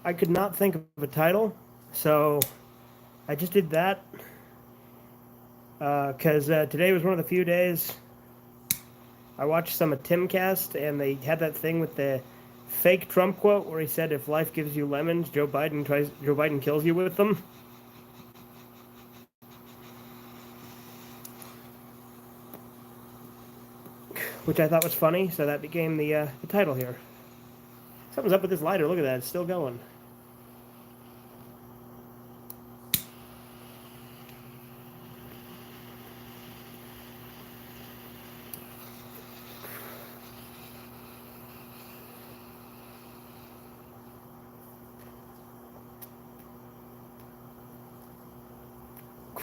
I could not think of a title, so I just did that because today was one of the few days I watched some of Timcast, and they had that thing with the fake Trump quote where he said, "If life gives you lemons, Joe Biden kills you with them." Which I thought was funny, so that became the title here. Something's up with this lighter. Look at that; it's still going.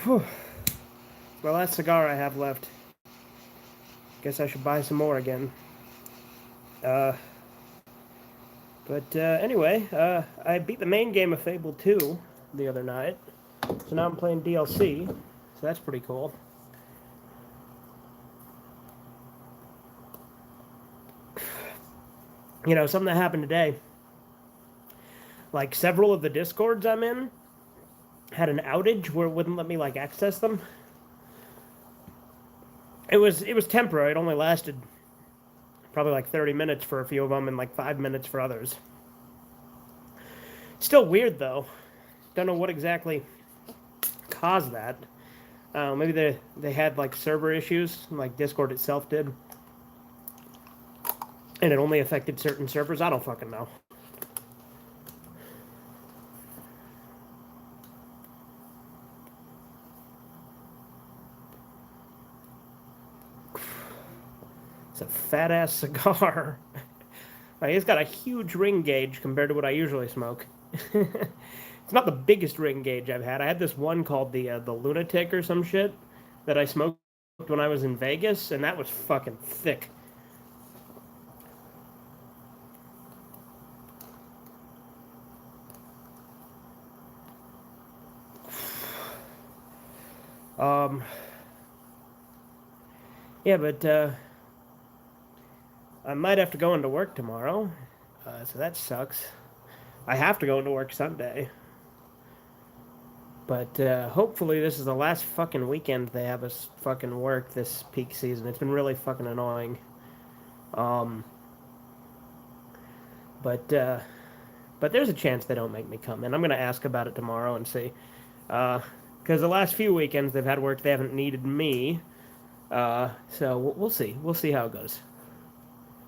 Whew. My last cigar I have left. Guess I should buy some more again. Anyway, I beat the main game of Fable 2 the other night. So now I'm playing DLC. So that's pretty cool. You know, something that happened today. Like, several of the Discords I'm in had an outage where it wouldn't let me, like, access them. It was temporary. It only lasted probably like 30 minutes for a few of them and like 5 minutes for others. Still weird, though. Don't know what exactly caused that. Maybe they had like server issues, like Discord itself did, and it only affected certain servers. I don't fucking know. It's a fat ass cigar. It's got a huge ring gauge compared to what I usually smoke. It's not the biggest ring gauge I've had. I had this one called the Lunatic or some shit that I smoked when I was in Vegas, and that was fucking thick. Yeah, but I might have to go into work tomorrow, so that sucks. I have to go into work Sunday. But hopefully this is the last fucking weekend they have us fucking work this peak season. It's been really fucking annoying. But there's a chance they don't make me come in. I'm gonna ask about it tomorrow and see. Because the last few weekends they've had work, they haven't needed me. So we'll see. We'll see how it goes.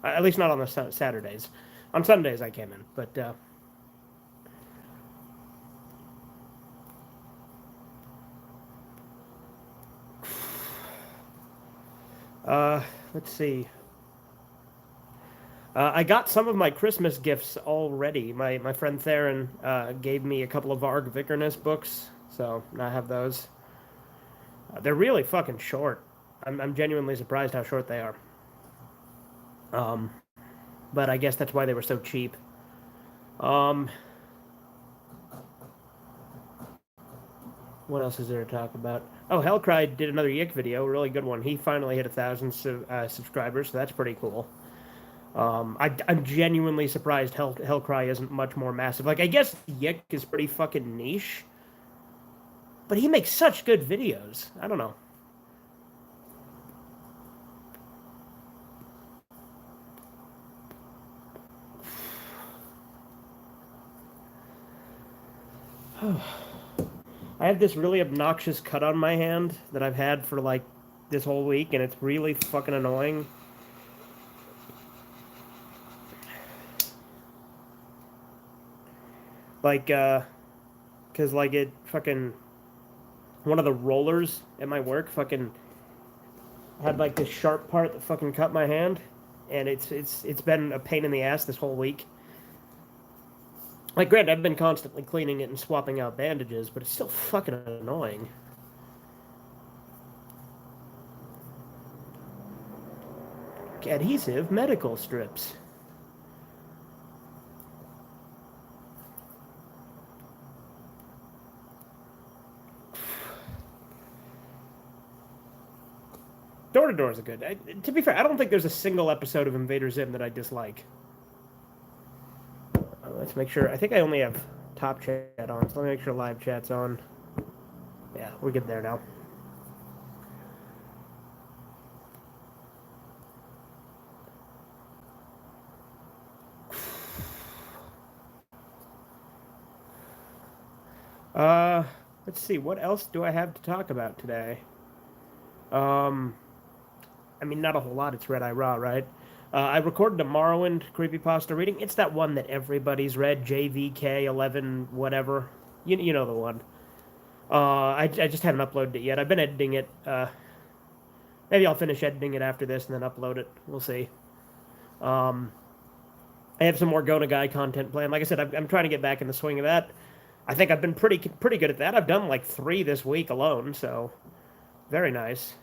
At least not on the Saturdays. On Sundays I came in, but let's see. I got some of my Christmas gifts already. My friend Theron gave me a couple of Varg Vikernes books, so I have those. They're really fucking short. I'm genuinely surprised how short they are. But I guess that's why they were so cheap. What else is there to talk about? Oh, Hellcry did another Yick video, a really good one. He finally hit 1,000 subscribers, so that's pretty cool. I'm genuinely surprised Hellcry isn't much more massive. Like, I guess Yick is pretty fucking niche, but he makes such good videos. I don't know. I have this really obnoxious cut on my hand that I've had for like this whole week, and it's really fucking annoying. Like, cause like it fucking one of the rollers at my work fucking had like this sharp part that fucking cut my hand, and it's been a pain in the ass this whole week. Like, granted, I've been constantly cleaning it and swapping out bandages, but it's still fucking annoying. Adhesive medical strips. Door to Door is a good. To be fair, I don't think there's a single episode of Invader Zim that I dislike. Let's make sure. I think I only have top chat on, so let me make sure live chat's on. Yeah, we're good there now. Let's see. What else do I have to talk about today? I mean, not a whole lot. It's Red Eye Raw, right? I recorded a Morrowind creepypasta reading. It's that one that everybody's read, JVK11 whatever. You know the one. I just haven't uploaded it yet. I've been editing it. Maybe I'll finish editing it after this and then upload it. We'll see. I have some more Gona Guy content planned. Like I said, I'm trying to get back in the swing of that. I think I've been pretty good at that. I've done like 3 this week alone, so very nice.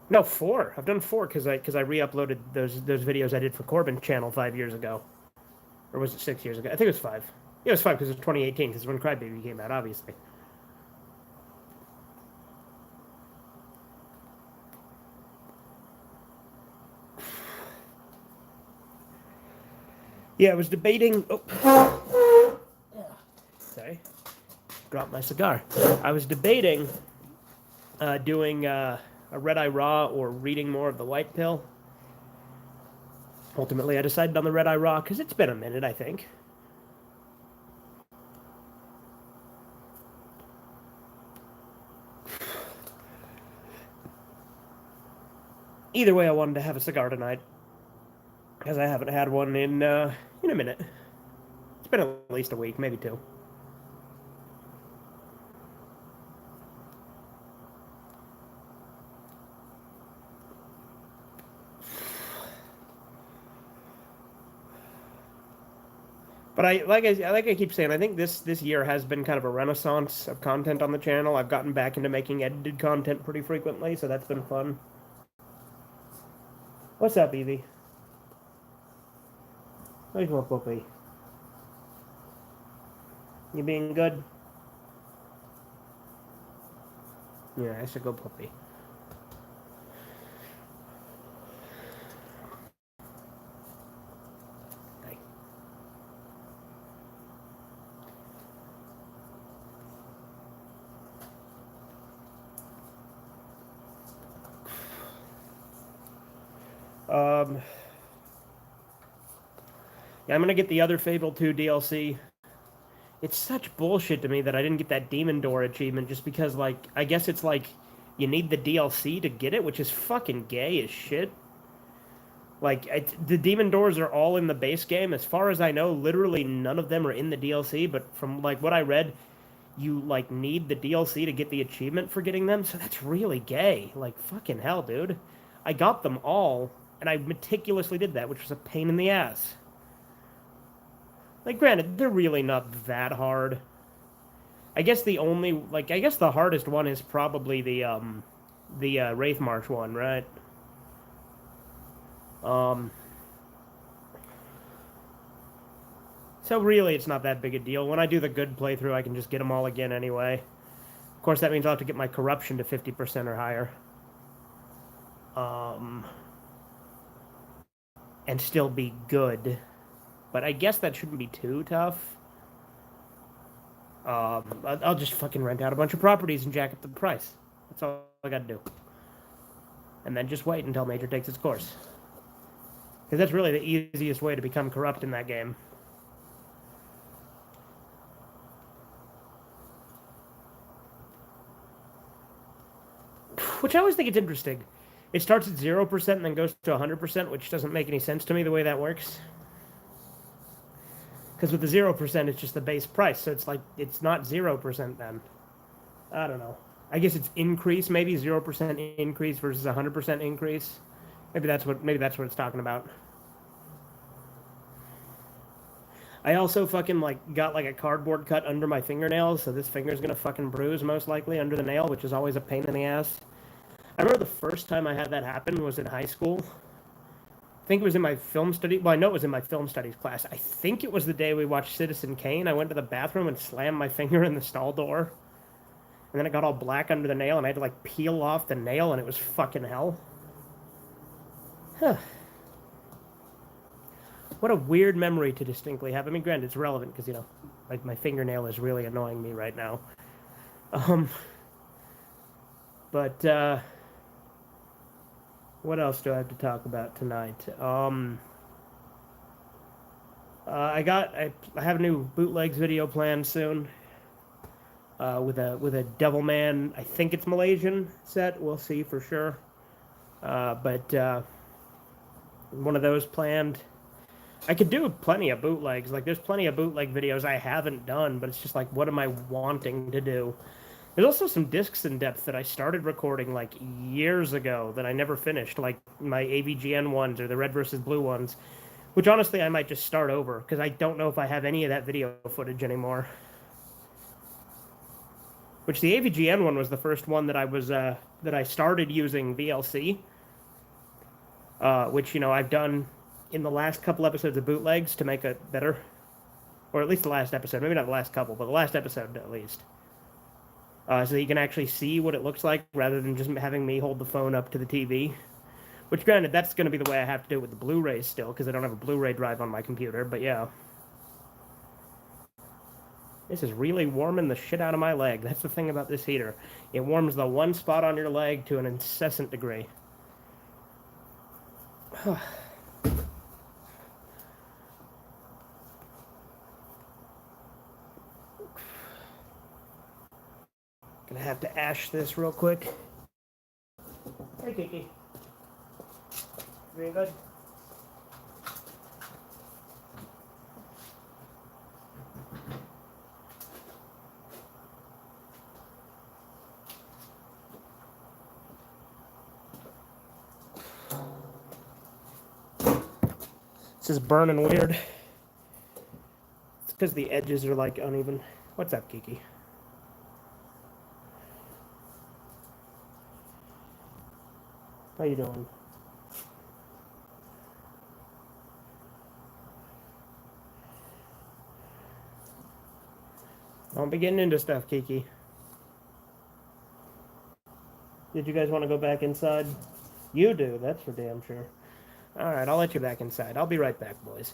No, 4. I've done 4 because I re-uploaded those videos I did for Corbin channel 5 years ago, or was it 6 years ago? I think it was 5. Yeah, it was 5 because it was 2018 because when Crybaby came out, obviously. Yeah, I was debating. Oh, sorry, dropped my cigar. I was debating doing a Red Eye Raw or reading more of the White Pill. Ultimately, I decided on the Red Eye Raw because it's been a minute, I think. Either way, I wanted to have a cigar tonight because I haven't had one in a minute. It's been at least a week, maybe 2. But I keep saying, I think this year has been kind of a renaissance of content on the channel. I've gotten back into making edited content pretty frequently, so that's been fun. What's up, Evie? Where's my puppy? You being good? Yeah, I should go puppy. Yeah, I'm gonna get the other Fable 2 DLC. It's such bullshit to me that I didn't get that Demon Door achievement just because, like, I guess it's like you need the DLC to get it, which is fucking gay as shit. Like, the Demon Doors are all in the base game. As far as I know, literally none of them are in the DLC, but from, like, what I read, you, like, need the DLC to get the achievement for getting them, so that's really gay. Like, fucking hell, dude. I got them all, and I meticulously did that, which was a pain in the ass. Like, granted, they're really not that hard. I guess the hardest one is probably the Wraithmarsh one, right? So really, it's not that big a deal. When I do the good playthrough, I can just get them all again anyway. Of course, that means I'll have to get my corruption to 50% or higher. And still be good. But I guess that shouldn't be too tough. I'll just fucking rent out a bunch of properties and jack up the price. That's all I gotta do. And then just wait until Major takes its course. Because that's really the easiest way to become corrupt in that game. Which I always think it's interesting. It starts at 0% and then goes to 100%, which doesn't make any sense to me the way that works. Because with the 0%, it's just the base price, so it's like, it's not 0% then. I don't know. I guess it's increase, maybe 0% increase versus 100% increase. Maybe that's what it's talking about. I also fucking, like, got, like, a cardboard cut under my fingernails, so this finger's gonna fucking bruise, most likely, under the nail, which is always a pain in the ass. I remember the first time I had that happen was in high school. I think it was in my film study. Well, I know it was in my film studies class. I think it was the day we watched Citizen Kane. I went to the bathroom and slammed my finger in the stall door. And then it got all black under the nail, and I had to, like, peel off the nail, and it was fucking hell. Huh. What a weird memory to distinctly have. I mean, granted, it's relevant because, you know, like my fingernail is really annoying me right now. Um, but what else do I have to talk about tonight? I have a new bootlegs video planned soon. With a Devilman, I think it's Malaysian set. We'll see for sure. But one of those planned. I could do plenty of bootlegs. Like, there's plenty of bootleg videos I haven't done, but it's just like, what am I wanting to do? There's also some discs in depth that I started recording like years ago that I never finished, like my AVGN ones or the red versus blue ones, which honestly I might just start over because I don't know if I have any of that video footage anymore. Which the AVGN one was the first one that I started using VLC, which, you know, I've done in the last couple episodes of bootlegs to make it better, or at least the last episode, maybe not the last couple, but the last episode at least, so that you can actually see what it looks like rather than just having me hold the phone up to the TV. Which, granted, that's going to be the way I have to do it with the Blu-rays still, because I don't have a Blu-ray drive on my computer, but yeah. This is really warming the shit out of my leg. That's the thing about this heater. It warms the one spot on your leg to an incessant degree. Gonna have to ash this real quick. Hey, Kiki. Very good. This is burning weird. It's because the edges are like uneven. What's up, Kiki? How you doing? Don't be getting into stuff, Kiki. Did you guys want to go back inside? You do, that's for damn sure. Alright, I'll let you back inside. I'll be right back, boys.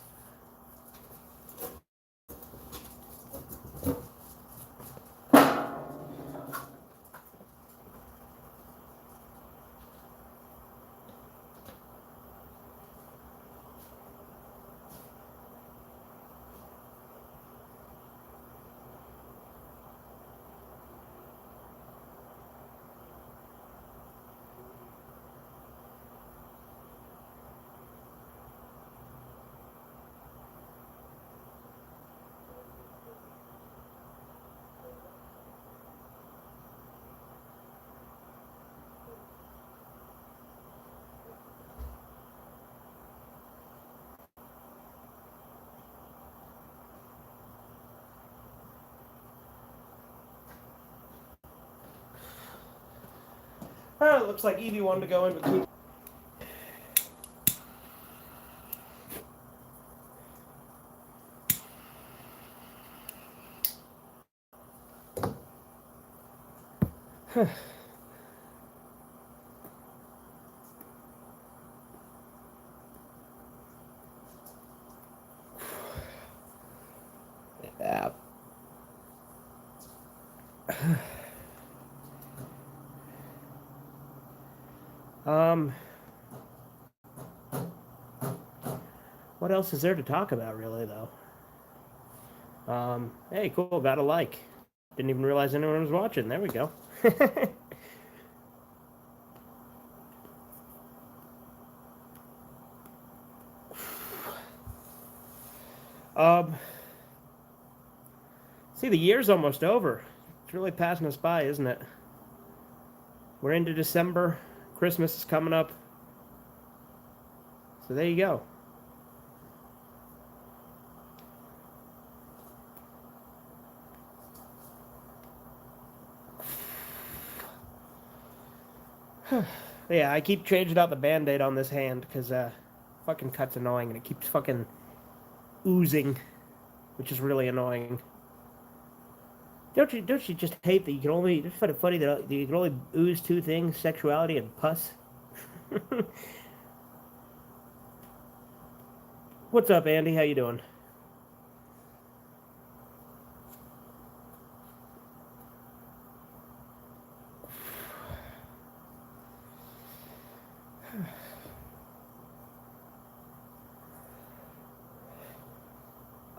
Oh, it looks like Evie wanted to go in, but Kiki... Yeah. What else is there to talk about, really, though? Hey, cool, got a like. Didn't even realize anyone was watching. There we go. See, the year's almost over. It's really passing us by, isn't it? We're into December. Christmas is coming up. So there you go. Yeah, I keep changing out the Band-Aid on this hand because fucking cut's annoying and it keeps fucking oozing, which is really annoying. Don't you just hate that you can only... It's funny that you can only ooze two things, sexuality and pus? What's up, Andy? How you doing?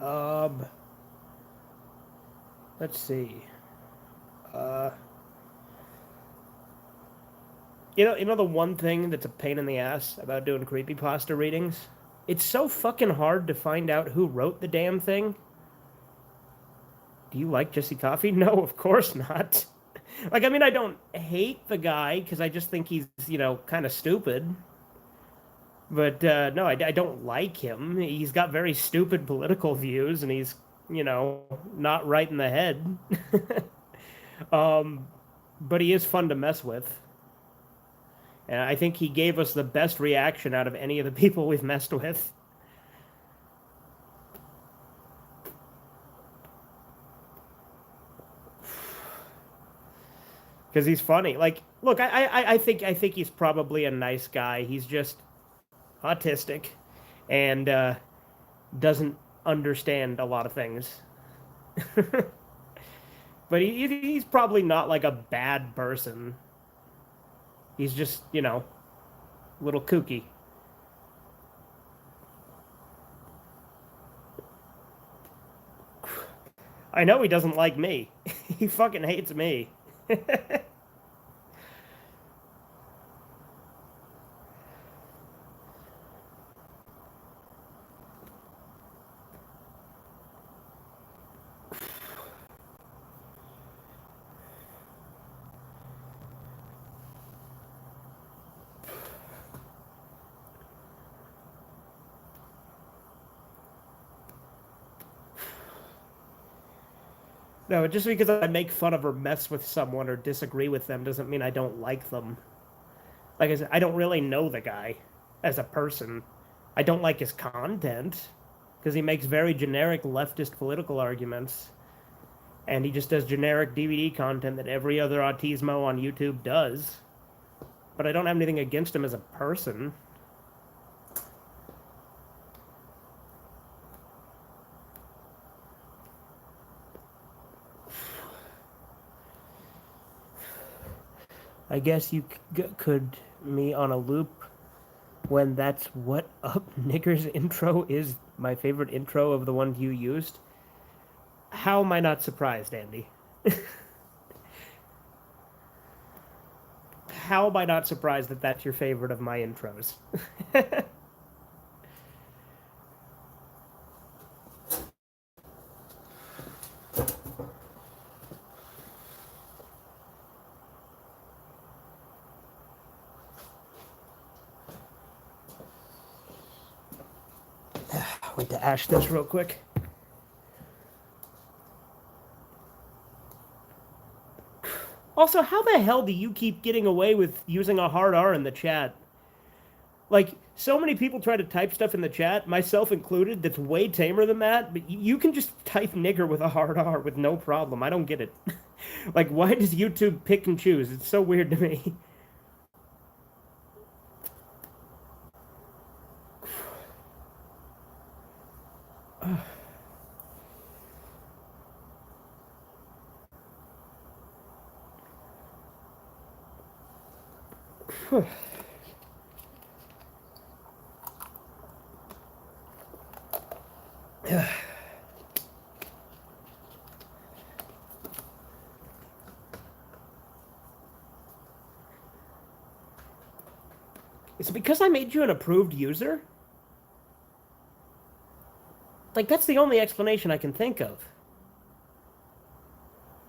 Um, let's see. Uh, you know the one thing that's a pain in the ass about doing creepypasta readings? It's so fucking hard to find out who wrote the damn thing. Do you like Jesse Coffey? No, of course not. Like, I mean, I don't hate the guy because I just think he's, kind of stupid. But no, I don't like him. He's got very stupid political views, and he's, not right in the head. um, but he is fun to mess with. And I think he gave us the best reaction out of any of the people we've messed with. Because he's funny. Like, look, I think he's probably a nice guy. He's just autistic and doesn't understand a lot of things. But he's probably not like a bad person. He's just, a little kooky. I know he doesn't like me. He fucking hates me. No, just because I make fun of or mess with someone or disagree with them doesn't mean I don't like them. Like I said, I don't really know the guy as a person. I don't like his content because he makes very generic leftist political arguments. And he just does generic DVD content that every other autismo on YouTube does. But I don't have anything against him as a person. I guess you could me on a loop when that's what up niggers intro is my favorite intro of the ones you used. How am I not surprised, Andy? How am I not surprised that that's your favorite of my intros? Wait to ash this real quick. Also, how the hell do you keep getting away with using a hard R in the chat? Like, so many people try to type stuff in the chat, myself included, that's way tamer than that, but you can just type nigger with a hard R with no problem. I don't get it. Like, why does YouTube pick and choose? It's so weird to me. Is it because I made you an approved user? Like, that's the only explanation I can think of.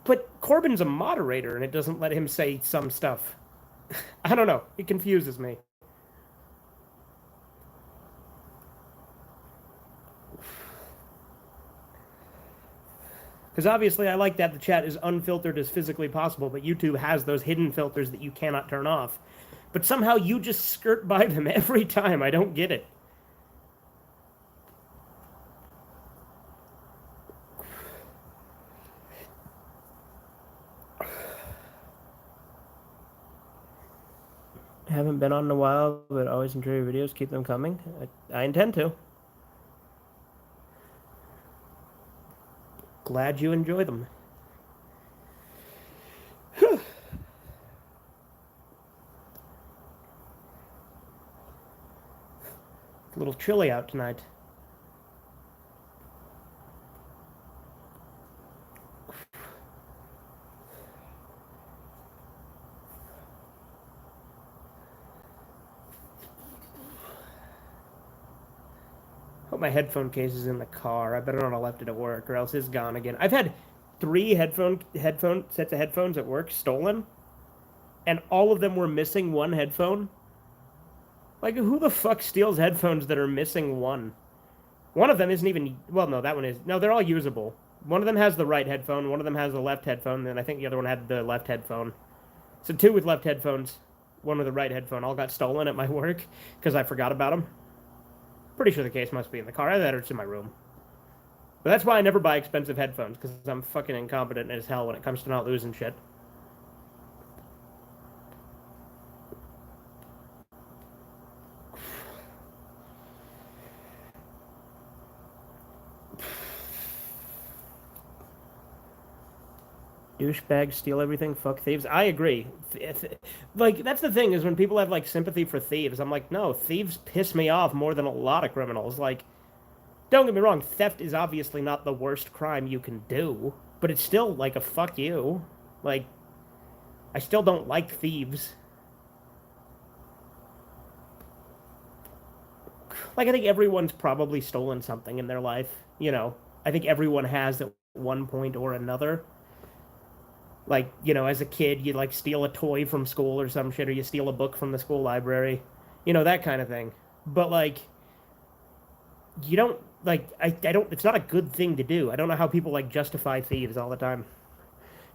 But Corbin's a moderator, and it doesn't let him say some stuff. I don't know. It confuses me. Because obviously I like that the chat is unfiltered as physically possible, but YouTube has those hidden filters that you cannot turn off. But somehow you just skirt by them every time. I don't get it. Haven't been on in a while, but always enjoy your videos. Keep them coming. I intend to. Glad you enjoy them. A little chilly out tonight. Hope my headphone case is in the car. I better not have left it at work, or else it's gone again. I've had 3 headphone sets of headphones at work stolen, and all of them were missing one headphone. Like, who the fuck steals headphones that are missing one? One of them isn't even... Well, no, that one is... No, they're all usable. One of them has the right headphone, one of them has the left headphone, and I think the other one had the left headphone. So 2 with left headphones, 1 with the right headphone, all got stolen at my work because I forgot about them. Pretty sure the case must be in the car. Either that or it's in my room. But that's why I never buy expensive headphones, because I'm fucking incompetent as hell when it comes to not losing shit. Douchebags steal everything, fuck thieves. I agree. Like, that's the thing, is when people have, like, sympathy for thieves, I'm like, no, thieves piss me off more than a lot of criminals. Like, don't get me wrong, theft is obviously not the worst crime you can do, but it's still, like, a fuck you. Like, I still don't like thieves. Like, I think everyone's probably stolen something in their life, you know. I think everyone has at one point or another. Like, you know, as a kid, you like steal a toy from school or some shit, or you steal a book from the school library, you know, that kind of thing. But like, you don't like, I don't. It's not a good thing to do. I don't know how people like justify thieves all the time.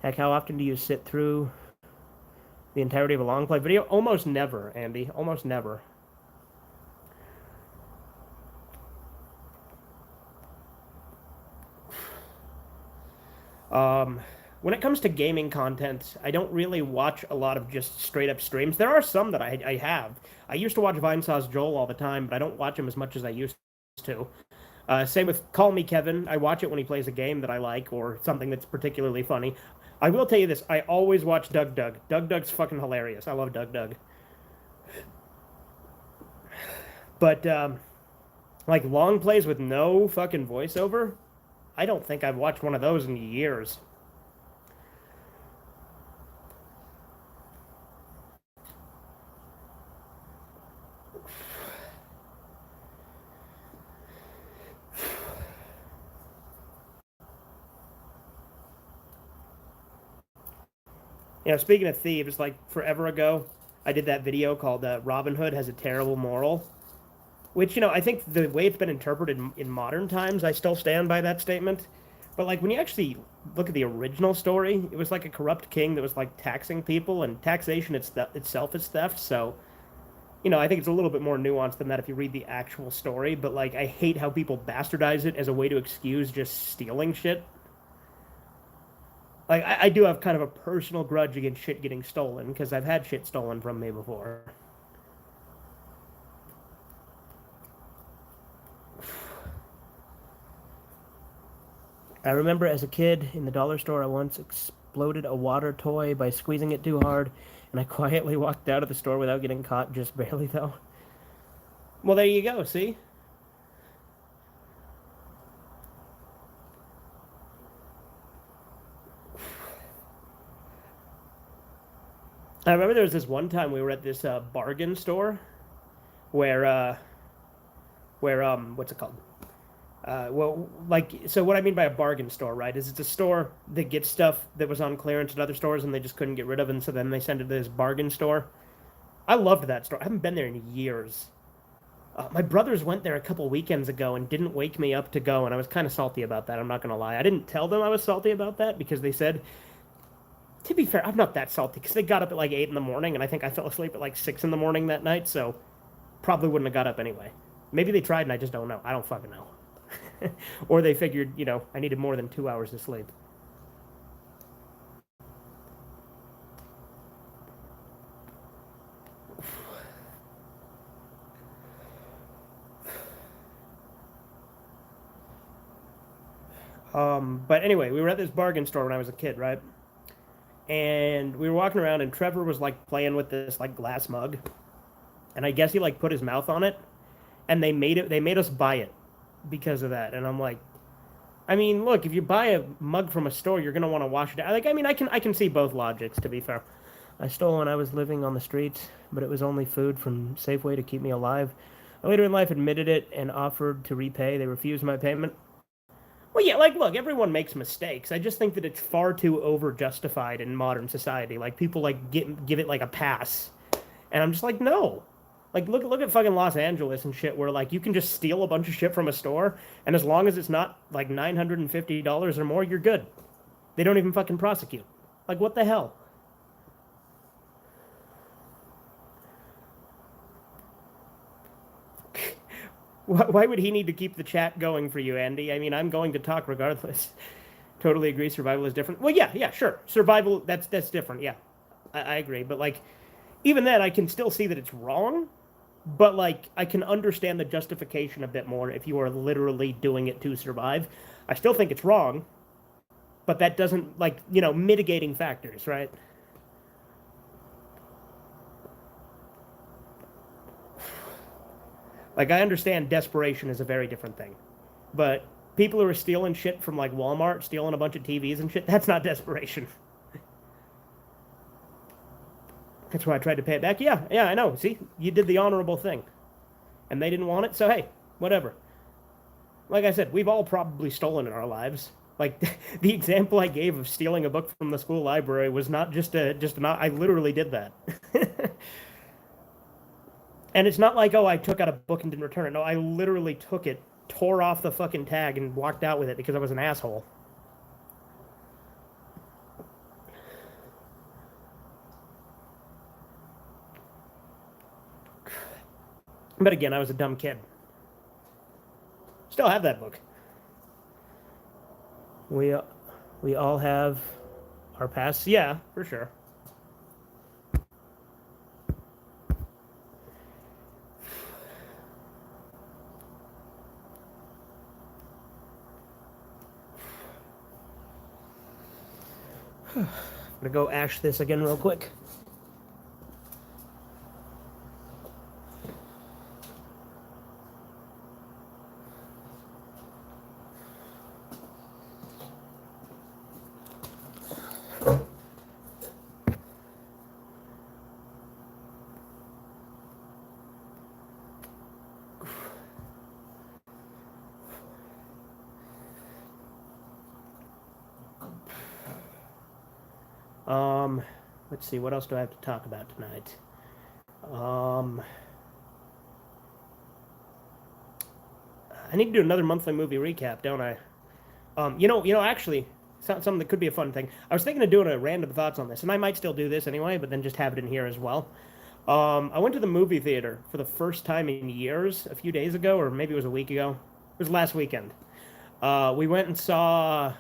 Heck, how often do you sit through the entirety of a long play video? Almost never, Andy. Almost never. Um, when it comes to gaming content, I don't really watch a lot of just straight up streams. There are some that I have. I used to watch Vinesauce Joel all the time, but I don't watch him as much as I used to. Same with Call Me Kevin. I watch it when he plays a game that I like or something that's particularly funny. I will tell you this: I always watch Doug Doug. Doug Doug's fucking hilarious. I love Doug Doug. But like long plays with no fucking voiceover, I don't think I've watched one of those in years. You know, speaking of thieves, like forever ago, I did that video called Robin Hood Has a Terrible Moral, which, you know, I think the way it's been interpreted in modern times, I still stand by that statement. But like when you actually look at the original story, it was like a corrupt king that was like taxing people, and taxation itself is theft. So, you know, I think it's a little bit more nuanced than that if you read the actual story. But like, I hate how people bastardize it as a way to excuse just stealing shit. Like, I do have kind of a personal grudge against shit getting stolen because I've had shit stolen from me before. I remember as a kid in the dollar store, I once exploded a water toy by squeezing it too hard, and I quietly walked out of the store without getting caught, just barely though. Well, there you go, see? I remember there was this one time we were at this bargain store where, what's it called? Well, like, so what I mean by a bargain store, right, is it's a store that gets stuff that was on clearance at other stores and they just couldn't get rid of, and so then they send it to this bargain store. I loved that store. I haven't been there in years. My brothers went there a couple weekends ago and didn't wake me up to go, and I was kind of salty about that. I'm not gonna lie. I didn't tell them I was salty about that because they said, to be fair, I'm not that salty because they got up at like 8 in the morning, and I think I fell asleep at like 6 in the morning that night, so probably wouldn't have got up anyway. Maybe they tried and I just don't know. I don't fucking know. Or they figured, you know, I needed more than 2 hours of sleep. But anyway, we were at this bargain store when I was a kid, right? And we were walking around, and Trevor was like playing with this like glass mug, and I guess he like put his mouth on it, and they made us buy it because of that. And I'm like, I mean, look, if you buy a mug from a store, you're gonna want to wash it out. Like, I mean, I can see both logics. To be fair, I stole when I was living on the streets, but it was only food from Safeway to keep me alive. I later in life admitted it and offered to repay. They refused my payment. Well, yeah, like, look, everyone makes mistakes. I just think that it's far too over justified in modern society. Like, people like give it like a pass, and I'm just like, no. Like, look at fucking Los Angeles and shit, where like you can just steal a bunch of shit from a store, and as long as it's not like $950 or more, you're good. They don't even fucking prosecute. Like, what the hell? Why would he need to keep the chat going for you, Andy? I mean, I'm going to talk regardless. Totally agree. Survival is different. Well, yeah, sure. Survival, that's different. Yeah, I agree. But like, even then, I can still see that it's wrong. But like, I can understand the justification a bit more if you are literally doing it to survive. I still think it's wrong, but that doesn't like mitigating factors, right? Like, I understand desperation is a very different thing, but people who are stealing shit from like Walmart, stealing a bunch of TVs and shit, that's not desperation. That's why I tried to pay it back. Yeah, I know. See, you did the honorable thing, and they didn't want it, so hey, whatever. Like I said, we've all probably stolen in our lives. Like the example I gave of stealing a book from the school library was not just not. I literally did that. And it's not like, oh, I took out a book and didn't return it. No, I literally took it, tore off the fucking tag, and walked out with it because I was an asshole. But again, I was a dumb kid. Still have that book. We all have our pasts. Yeah, for sure. I'm gonna go ash this again real quick. Let's see, what else do I have to talk about tonight? I need to do another monthly movie recap, don't I? Actually, something that could be a fun thing. I was thinking of doing a random thoughts on this, and I might still do this anyway, but then just have it in here as well. I went to the movie theater for the first time in years a few days ago, or maybe it was a week ago. It was last weekend. We went and saw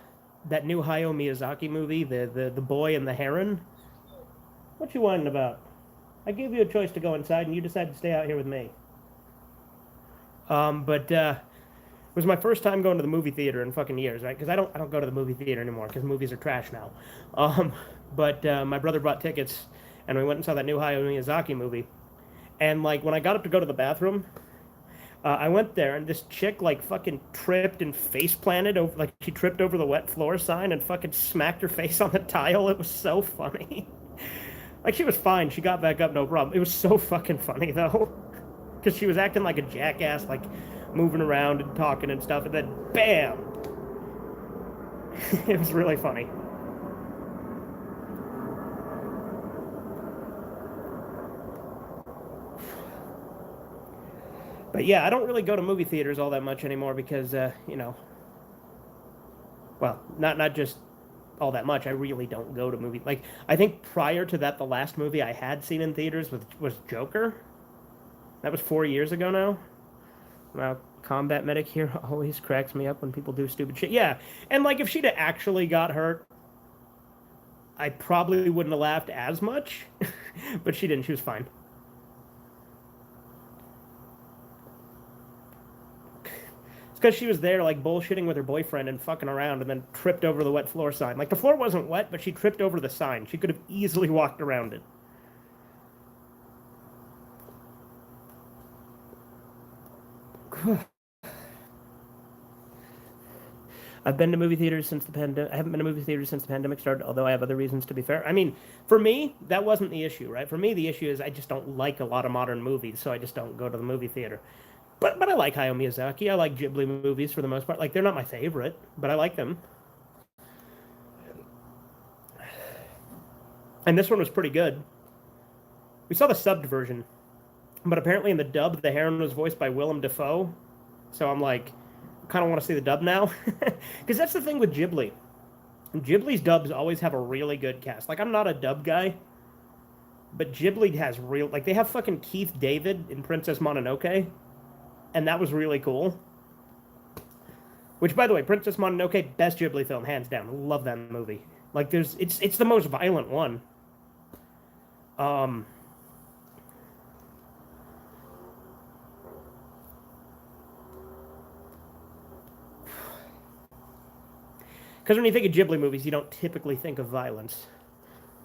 that new Hayao Miyazaki movie, the Boy and the Heron. What you whining about? I gave you a choice to go inside, and you decided to stay out here with me. But it was my first time going to the movie theater in fucking years, right? Because I don't go to the movie theater anymore because movies are trash now. But my brother bought tickets, and we went and saw that new Hayao Miyazaki movie. And like when I got up to go to the bathroom, I went there, and this chick like fucking tripped and face planted over, like she tripped over the wet floor sign and fucking smacked her face on the tile. It was so funny. Like, she was fine. She got back up, no problem. It was so fucking funny, though. Because she was acting like a jackass, like, moving around and talking and stuff, and then, bam! It was really funny. But yeah, I don't really go to movie theaters all that much anymore because, well, not just all that much. I really don't go to movies. Like, I think prior to that, the last movie I had seen in theaters was Joker. That was 4 years ago now. Wow, combat medic here always cracks me up when people do stupid shit. Yeah, and like if she'd have actually got hurt, I probably wouldn't have laughed as much. But she didn't. She was fine. because she was there, like, bullshitting with her boyfriend and fucking around and then tripped over the wet floor sign. Like, the floor wasn't wet, but she tripped over the sign. She could have easily walked around it. I've been to movie theaters since the pandemic. I haven't been to movie theaters since the pandemic started, although I have other reasons to be fair. I mean, for me, that wasn't the issue, right? For me, the issue is I just don't like a lot of modern movies, so I just don't go to the movie theater. But I like Hayao Miyazaki. I like Ghibli movies for the most part. Like, they're not my favorite, but I like them. And this one was pretty good. We saw the subbed version, but apparently in the dub, the Heron was voiced by Willem Dafoe. So I'm like, kind of want to see the dub now. Because that's the thing with Ghibli. Ghibli's dubs always have a really good cast. Like, I'm not a dub guy, but Ghibli has real... Like, they have fucking Keith David in Princess Mononoke, and that was really cool. Which, by the way, Princess Mononoke, best Ghibli film, hands down. Love that movie. Like, it's the most violent one. Because when you think of Ghibli movies, you don't typically think of violence.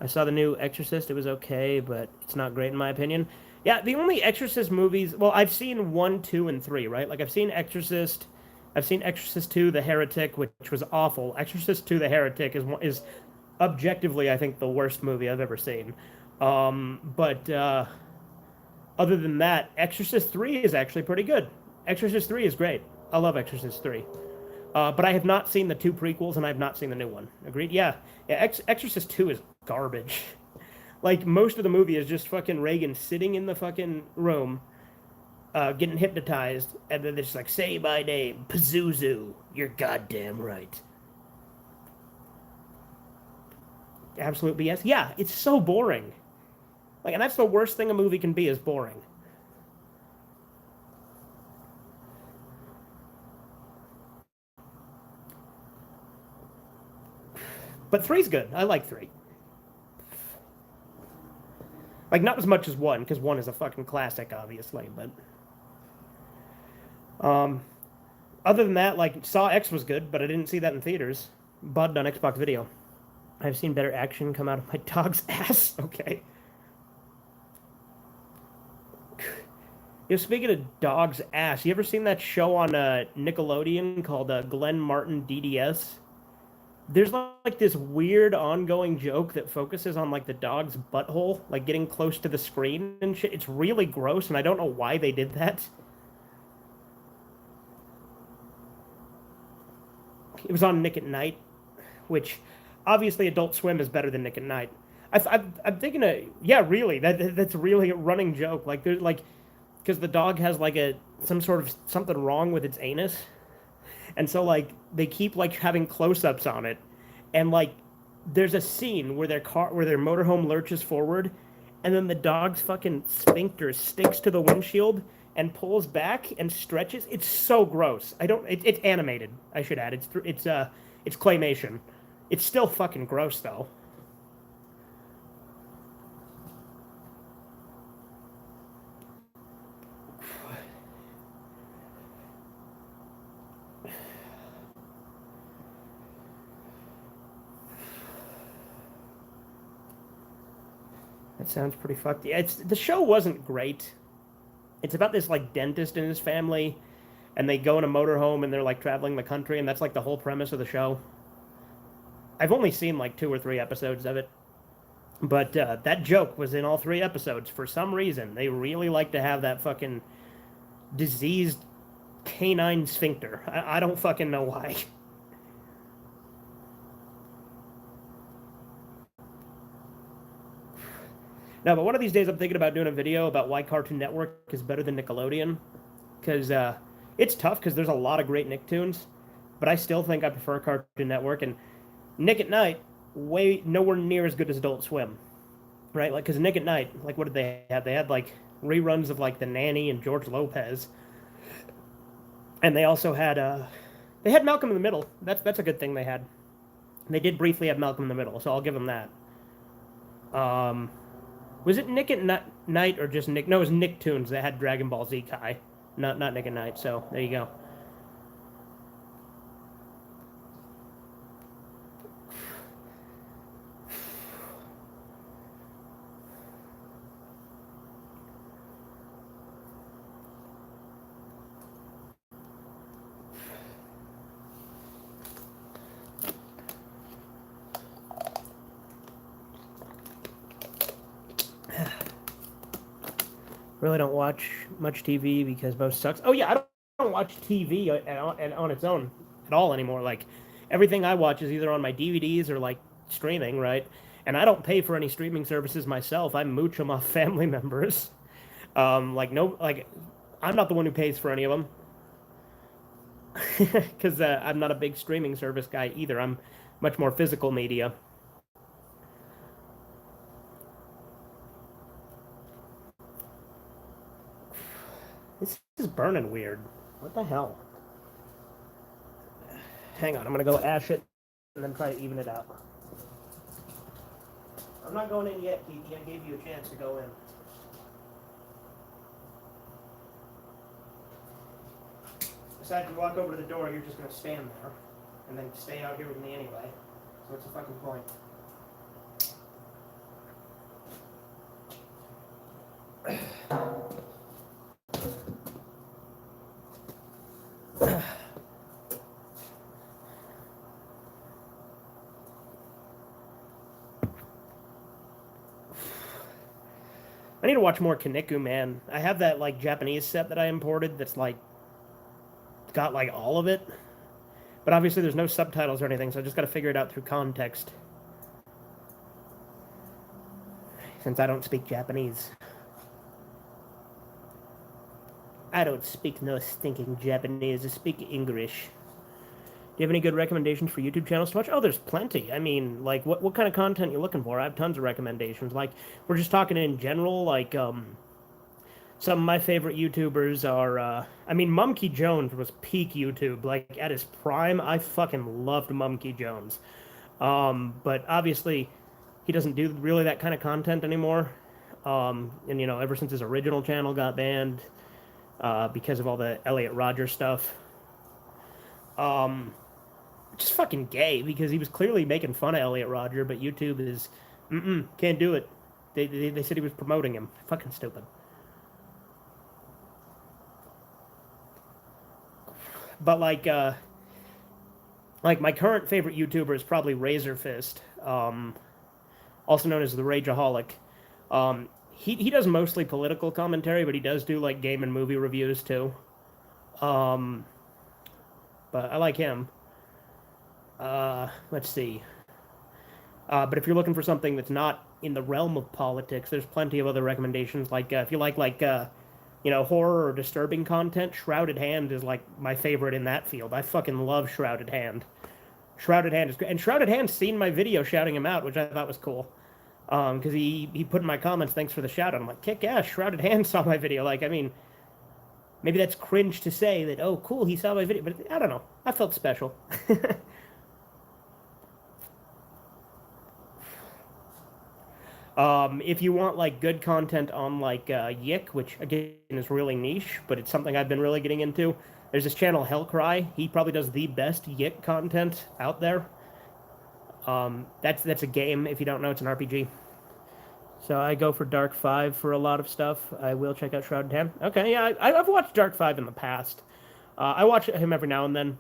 I saw the new Exorcist. It was okay, but it's not great in my opinion. Yeah, the only Exorcist movies... Well, I've seen 1, 2, and 3, right? Like, I've seen Exorcist... I've seen Exorcist 2, The Heretic, which was awful. Exorcist 2, The Heretic is objectively, I think, the worst movie I've ever seen. But other than that, Exorcist 3 is actually pretty good. Exorcist 3 is great. I love Exorcist 3. But I have not seen the 2 prequels, and I have not seen the new one. Agreed? Yeah. Exorcist 2 is garbage. Like, most of the movie is just fucking Reagan sitting in the fucking room, getting hypnotized, and then it's like, say my name, Pazuzu. You're goddamn right. Absolute BS. Yeah, it's so boring. Like, and that's the worst thing a movie can be, is boring. But 3's good. I like 3. Like, not as much as 1, because 1 is a fucking classic, obviously, but... Other than that, like, Saw X was good, but I didn't see that in theaters. Bugged on Xbox Video. I've seen better action come out of my dog's ass. Okay. Speaking of dog's ass, you ever seen that show on Nickelodeon called Glenn Martin DDS? There's like this weird ongoing joke that focuses on like the dog's butthole, like getting close to the screen and shit. It's really gross, and I don't know why they did that. It was on Nick at Night, which obviously Adult Swim is better than Nick at Night. I'm thinking of, yeah, really, that's really a running joke. Like, there's like, because the dog has like some sort of something wrong with its anus, and so like they keep like having close-ups on it, and like there's a scene where their motorhome lurches forward, and then the dog's fucking sphincter sticks to the windshield and pulls back and stretches. It's so gross. It's animated, I should add. It's claymation. It's still fucking gross though. That sounds pretty fucked. Yeah, the show wasn't great. It's about this like dentist and his family, and they go in a motorhome and they're like traveling the country, and that's like the whole premise of the show. I've only seen like 2 or 3 episodes of it, but that joke was in all 3 episodes for some reason. They really like to have that fucking diseased canine sphincter. I don't fucking know why. No, but one of these days I'm thinking about doing a video about why Cartoon Network is better than Nickelodeon. Because it's tough because there's a lot of great Nicktoons, but I still think I prefer Cartoon Network. And Nick at Night, nowhere near as good as Adult Swim. Right? Like, because Nick at Night, like, what did they have? They had, like, reruns of, like, The Nanny and George Lopez. And they also had, they had Malcolm in the Middle. That's a good thing they had. They did briefly have Malcolm in the Middle, so I'll give them that. Was it Nick at Night or just Nick? No, it was Nicktoons that had Dragon Ball Z Kai. Not Nick at Night, so there you go. Really don't watch much TV because most sucks. Oh yeah, I don't watch TV on its own at all anymore. Like everything I watch is either on my DVDs or like streaming, right? And I don't pay for any streaming services myself. I mooch them off family members. Like no, like I'm not the one who pays for any of them because I'm not a big streaming service guy either. I'm much more physical media. This is burning weird. What the hell? Hang on, I'm gonna go ash it and then try to even it out. I'm not going in yet, Keith. I gave you a chance to go in. Besides, you walk over to the door, you're just gonna stand there and then stay out here with me anyway. So what's the fucking point? I need to watch more Kaneko, man. I have that like Japanese set that I imported that's like got like all of it. But obviously there's no subtitles or anything, so I just gotta figure it out through context. Since I don't speak Japanese. I don't speak no stinking Japanese, I speak English. Do you have any good recommendations for YouTube channels to watch? Oh, there's plenty. I mean, like, what kind of content you're looking for? I have tons of recommendations. Like, we're just talking in general, like, some of my favorite YouTubers are, I mean, Mumkey Jones was peak YouTube. Like, at his prime, I fucking loved Mumkey Jones. But obviously, he doesn't do really that kind of content anymore. And, you know, ever since his original channel got banned, because of all the Elliot Rodger stuff. Just fucking gay because he was clearly making fun of Elliot Rodger, but YouTube is, can't do it. They said he was promoting him. Fucking stupid. But like my current favorite YouTuber is probably Razor Fist, also known as the Rageaholic. He does mostly political commentary, but he does do like game and movie reviews too. But I like him. Let's see. But if you're looking for something that's not in the realm of politics, there's plenty of other recommendations. Like if you like you know, horror or disturbing content, Shrouded Hand is like my favorite in that field. I fucking love Shrouded Hand. Shrouded Hand is great, and Shrouded Hand's seen my video shouting him out, which I thought was cool. Because he put in my comments, thanks for the shout out. I'm like, kick ass, Shrouded Hand saw my video. Like, I mean, maybe that's cringe to say that, oh, cool, he saw my video, but I don't know. I felt special. If you want like good content on like Yik, which again is really niche, but it's something I've been really getting into. There's this channel Hellcry. He probably does the best Yik content out there. That's a game. If you don't know, it's an RPG. So I go for Dark 5 for a lot of stuff. I will check out Shrouded Hand. Okay, yeah, I've watched Dark 5 in the past. I watch him every now and then.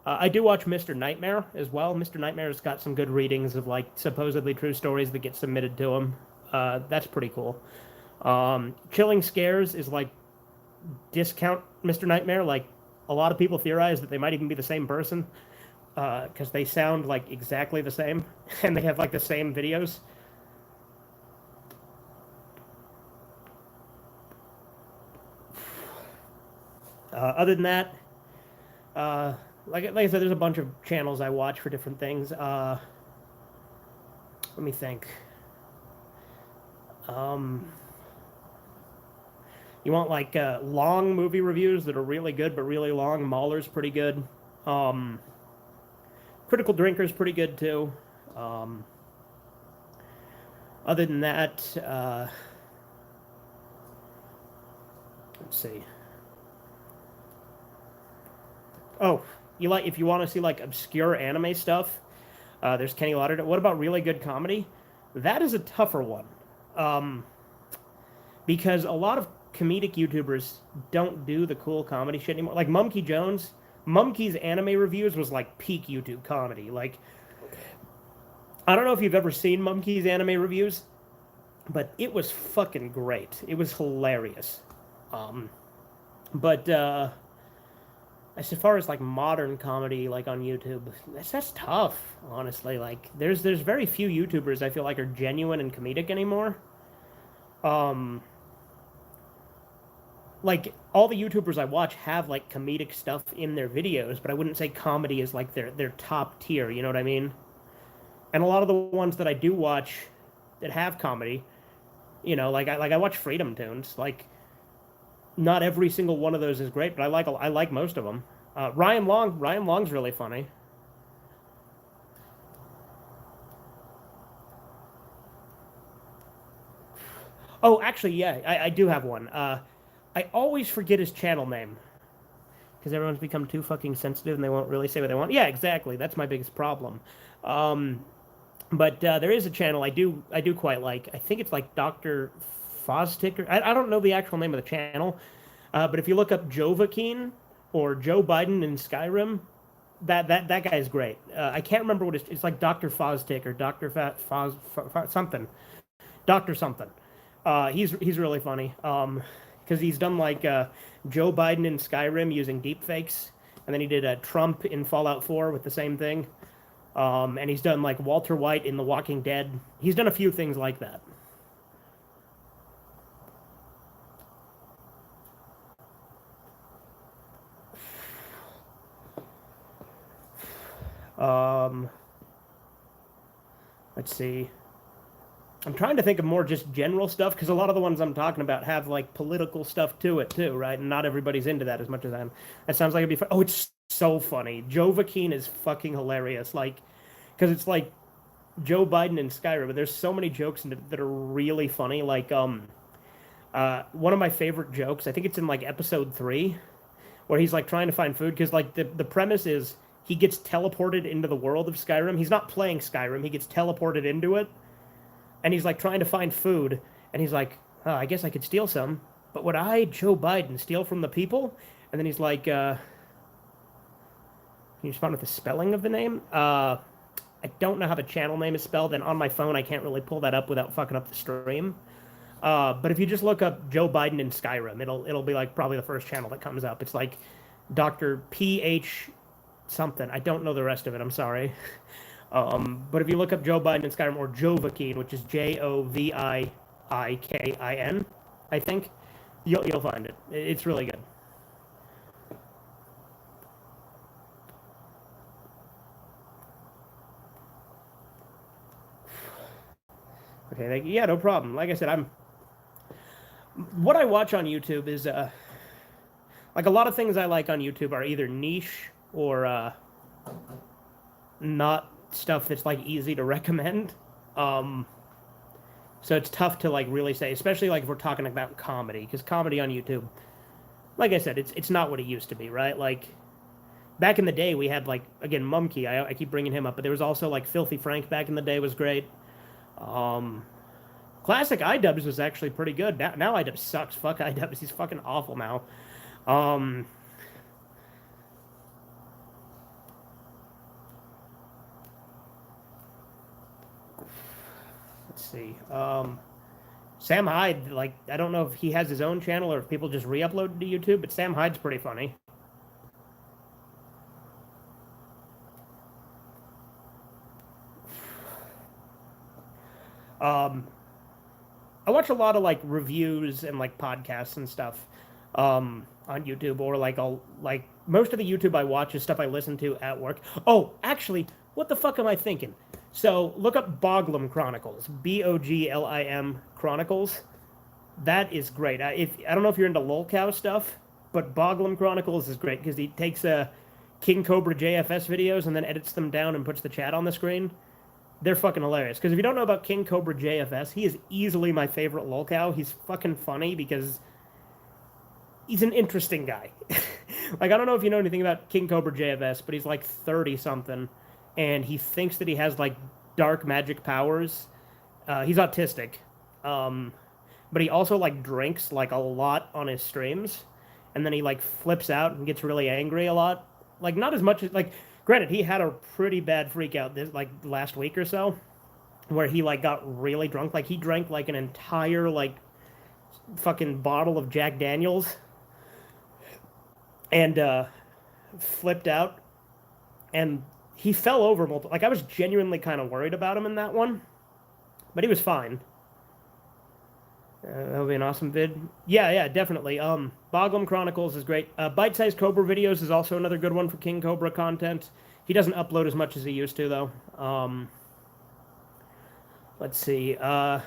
I do watch Mr. Nightmare as well. Mr. Nightmare's got some good readings of like supposedly true stories that get submitted to him. That's pretty cool. Chilling Scares is like discount Mr. Nightmare. Like a lot of people theorize that they might even be the same person because they sound like exactly the same and they have like the same videos. Other than that, like I said, there's a bunch of channels I watch for different things. Let me think. You want like long movie reviews that are really good but really long? Mauler's pretty good. Critical Drinker's pretty good too. Other than that, let's see. Oh, if you want to see like obscure anime stuff, there's Kenny Lauderdale. What about really good comedy? That is a tougher one, because a lot of comedic YouTubers don't do the cool comedy shit anymore. Like Mumkey Jones, Mumkey's anime reviews was like peak YouTube comedy. Like, I don't know if you've ever seen Mumkey's anime reviews, but it was fucking great. It was hilarious. Um, but as far as like modern comedy, like on YouTube, that's tough. Honestly, like there's very few YouTubers I feel like are genuine and comedic anymore. Um, like all the YouTubers I watch have like comedic stuff in their videos, but I wouldn't say comedy is like their top tier. You know what I mean? And a lot of the ones that I do watch that have comedy, like I watch Freedom Tunes. Like not every single one of those is great, but I like most of them. Ryan Long's really funny. Oh, actually, yeah, I do have one. I always forget his channel name because everyone's become too fucking sensitive and they won't really say what they want. Yeah, exactly. That's my biggest problem. Um, but there is a channel I do quite like. I think it's like Doctor Foztick. I don't know the actual name of the channel, but if you look up Jovakeen or Joe Biden in Skyrim, that guy is great. I can't remember what it's like Doctor Foztick or Doctor something. Doctor something. He's really funny. Because he's done like Joe Biden in Skyrim using deepfakes, and then he did Trump in Fallout 4 with the same thing. And he's done like Walter White in The Walking Dead. He's done a few things like that. Um, let's see. I'm trying to think of more just general stuff because a lot of the ones I'm talking about have like political stuff to it too, right? And not everybody's into that as much as I am. That sounds like it'd be fun. Oh, it's so funny. Joe Vakeen is fucking hilarious. Like, because it's like Joe Biden in Skyrim, but there's so many jokes in it that are really funny. Like, one of my favorite jokes, I think it's in like episode 3, where he's like trying to find food because like the premise is he gets teleported into the world of Skyrim. He's not playing Skyrim. He gets teleported into it and he's like trying to find food, and he's like, oh, I guess I could steal some, but would I, Joe Biden, steal from the people? And then he's like, can you respond with the spelling of the name? I don't know how the channel name is spelled, and on my phone I can't really pull that up without fucking up the stream. But if you just look up Joe Biden in Skyrim, it'll be like probably the first channel that comes up. It's like Dr. PH something. I don't know the rest of it. I'm sorry. But if you look up Joe Biden in Skyrim or Jovakeen, which is Joviikin, I think you'll find it. It's really good. Okay, yeah, no problem. Like I said, what I watch on YouTube is like a lot of things I like on YouTube are either niche or not stuff that's like easy to recommend. Um, so it's tough to like really say, especially like if we're talking about comedy, because comedy on YouTube, like I said, it's not what it used to be, right? Like back in the day, we had like again Mumkey. I keep bringing him up, but there was also like Filthy Frank back in the day was great. Um, Classic iDubbbz was actually pretty good. Now iDubbbz sucks. Fuck iDubbbz. He's fucking awful now. Um, let's see. Sam Hyde, like, I don't know if he has his own channel or if people just re-upload to YouTube, but Sam Hyde's pretty funny. Um, I watch a lot of like reviews and like podcasts and stuff on YouTube, or like I'll like most of the YouTube I watch is stuff I listen to at work. Oh, actually, what the fuck am I thinking? So look up Boglim Chronicles, Boglim Chronicles. That is great. I don't know if you're into lolcow stuff, but Boglim Chronicles is great because he takes King Cobra JFS videos and then edits them down and puts the chat on the screen. They're fucking hilarious. Because if you don't know about King Cobra JFS, he is easily my favorite lolcow. He's fucking funny because he's an interesting guy. Like, I don't know if you know anything about King Cobra JFS, but he's like 30 something, and he thinks that he has like dark magic powers. He's autistic, but he also like drinks like a lot on his streams, and then he like flips out and gets really angry a lot. Like not as much as like. Granted, he had a pretty bad freak out this like last week or so, where he like got really drunk. Like he drank like an entire like fucking bottle of Jack Daniels and flipped out, and he fell over multiple. Like I was genuinely kind of worried about him in that one, but he was fine. That would be an awesome vid. Yeah, yeah, definitely. Boglum Chronicles is great. Bite-sized Cobra videos is also another good one for King Cobra content. He doesn't upload as much as he used to, though. Let's see. Other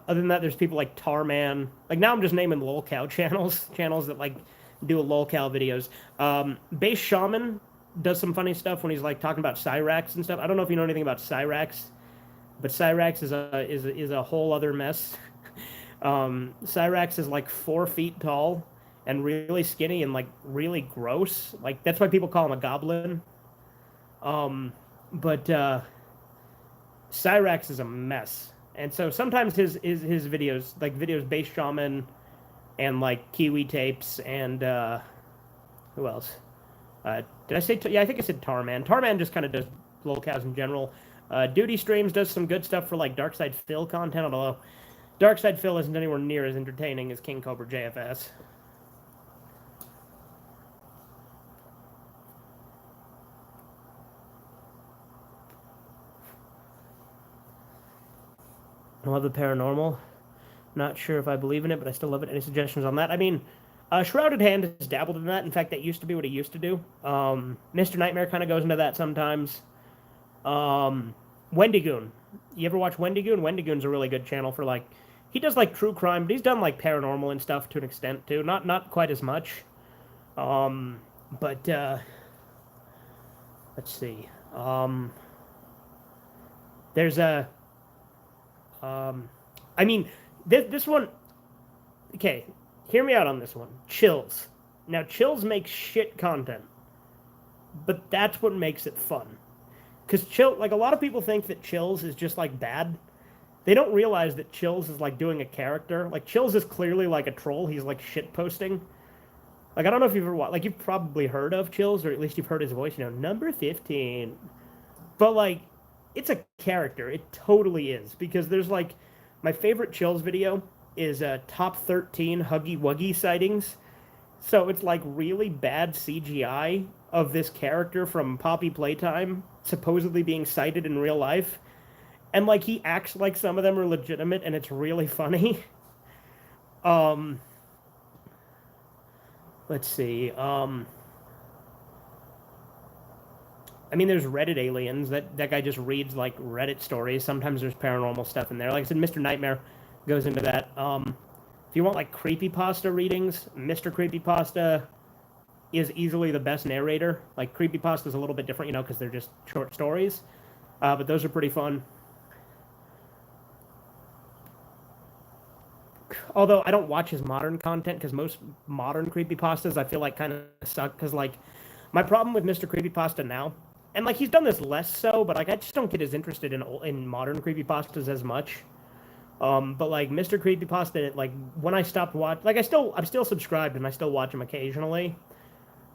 than that, there's people like Tarman. Like, now I'm just naming lolcow channels. Channels that, like, do lolcow videos. Base Shaman does some funny stuff when he's, like, talking about Cyrax and stuff. I don't know if you know anything about Cyrax, but Cyrax is a whole other mess. Cyrax is, like, 4 feet tall and really skinny and, like, really gross. Like, that's why people call him a goblin. But Cyrax is a mess. And so sometimes his videos, like videos Base Shaman and like Kiwi Tapes and who else? Did I say? Yeah, I think I said Tarman. Tarman just kind of does lolcows in general. Duty Streams does some good stuff for like Darkside Phil content, although Darkside Phil isn't anywhere near as entertaining as King Cobra JFS. I love the paranormal. Not sure if I believe in it, but I still love it. Any suggestions on that? I mean, Shrouded Hand has dabbled in that. In fact, that used to be what he used to do. Mr. Nightmare kind of goes into that sometimes. Wendigoon. You ever watch Wendigoon? Wendigoon's a really good channel for, like... He does, like, true crime, but he's done, like, paranormal and stuff to an extent, too. Not quite as much. Let's see. There's a... I mean, this one... Okay, hear me out on this one. Chills. Now, Chills makes shit content. But that's what makes it fun. Because like, a lot of people think that Chills is just, like, bad. They don't realize that Chills is, like, doing a character. Like, Chills is clearly, like, a troll. He's, like, shit-posting. Like, I don't know if you've ever watched... Like, you've probably heard of Chills, or at least you've heard his voice, you know, number 15. But, like, it's a character. It totally is. Because there's, like... My favorite Chills video is top 13 Huggy Wuggy sightings. So it's like really bad CGI of this character from Poppy Playtime supposedly being sighted in real life. And like he acts like some of them are legitimate and it's really funny. Let's see. I mean, there's Reddit aliens. That guy just reads, like, Reddit stories. Sometimes there's paranormal stuff in there. Like I said, Mr. Nightmare goes into that. If you want, like, creepypasta readings, Mr. Creepypasta is easily the best narrator. Like, creepypasta is a little bit different, you know, because they're just short stories. But those are pretty fun. Although I don't watch his modern content, because most modern creepypastas I feel like kind of suck. Because, like, my problem with Mr. Creepypasta now... And, like, he's done this less so, but, like, I just don't get as interested in modern creepypastas as much. But, like, Mr. Creepypasta, like, when I stopped watching... Like, I'm still subscribed, and I still watch him occasionally.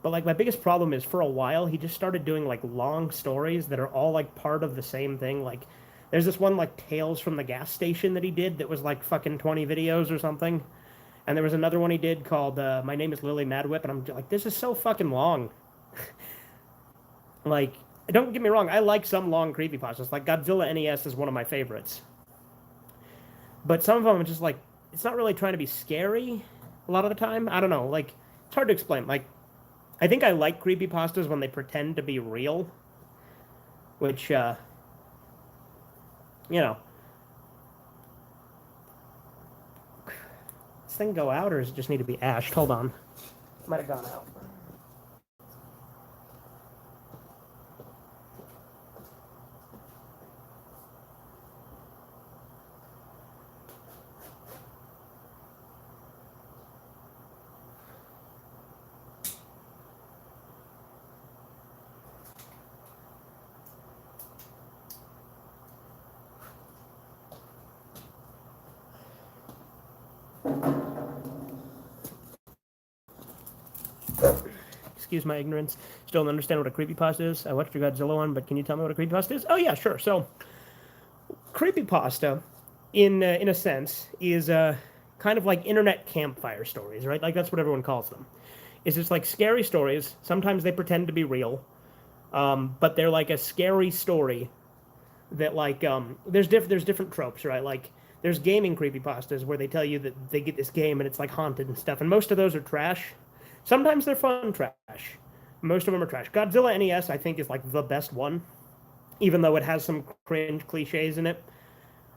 But, like, my biggest problem is, for a while, he just started doing, like, long stories that are all, like, part of the same thing. Like, there's this one, like, Tales from the Gas Station that he did that was, like, fucking 20 videos or something. And there was another one he did called My Name is Lily Madwhip, and I'm like, this is so fucking long. Like... Don't get me wrong, I like some long creepypastas. Like, Godzilla NES is one of my favorites. But some of them are just, like, it's not really trying to be scary a lot of the time. I don't know, like, it's hard to explain. Like, I think I like creepypastas when they pretend to be real. Which, you know. Does this thing go out, or does it just need to be ashed? Hold on. It might have gone out. Excuse my ignorance. Still don't understand what a creepypasta is. I watched your Godzilla one, but can you tell me what a creepypasta is? Oh, yeah, sure. So, creepypasta in a sense, is kind of like internet campfire stories, right? Like that's what everyone calls them. It's just like scary stories. Sometimes they pretend to be real, but they're like a scary story that like there's different tropes, right? Like there's gaming creepypastas where they tell you that they get this game and it's like haunted and stuff, and most of those are trash. Sometimes they're fun trash. Most of them are trash. Godzilla NES, I think, is like the best one, even though it has some cringe cliches in it.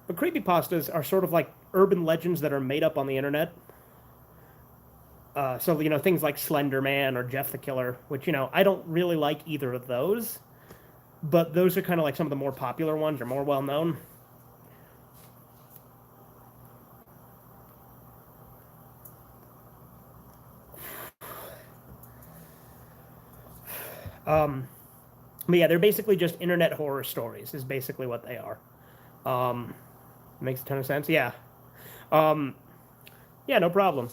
But creepypastas are sort of like urban legends that are made up on the internet. So, things like Slender Man or Jeff the Killer, which, I don't really like either of those, but those are kind of like some of the more popular ones or more well known. But yeah, they're basically just internet horror stories, is basically what they are. Um, Makes a ton of sense. Yeah. Um, yeah, no problem.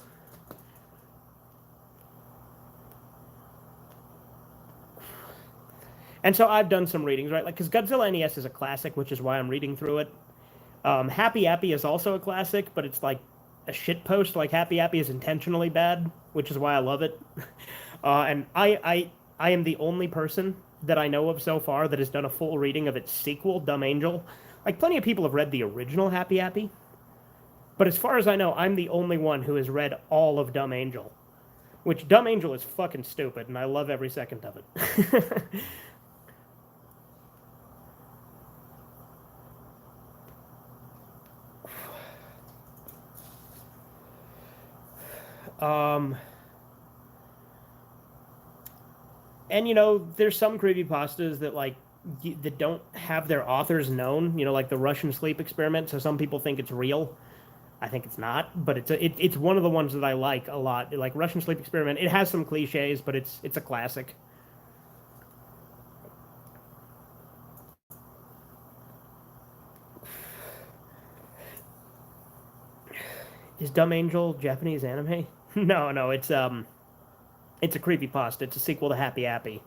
And so I've done some readings, right? Like, because Godzilla NES is a classic, which is why I'm reading through it. Happy Appy is also a classic, but it's like a shit post. Like Happy Appy is intentionally bad, which is why I love it. And I am the only person that I know of so far that has done a full reading of its sequel, Dumb Angel. Like plenty of people have read the original Happy Appy, but as far as I know, I'm the only one who has read all of Dumb Angel. Which Dumb Angel is fucking stupid, and I love every second of it. um, and there's some creepypastas that like that don't have their authors known. Like the Russian sleep experiment. So some people think it's real. I think it's not, but it's one of the ones that I like a lot. Like Russian sleep experiment. It has some cliches, but it's a classic. Is Dumb Angel Japanese anime? No, it's a creepypasta. It's a sequel to Happy Appy.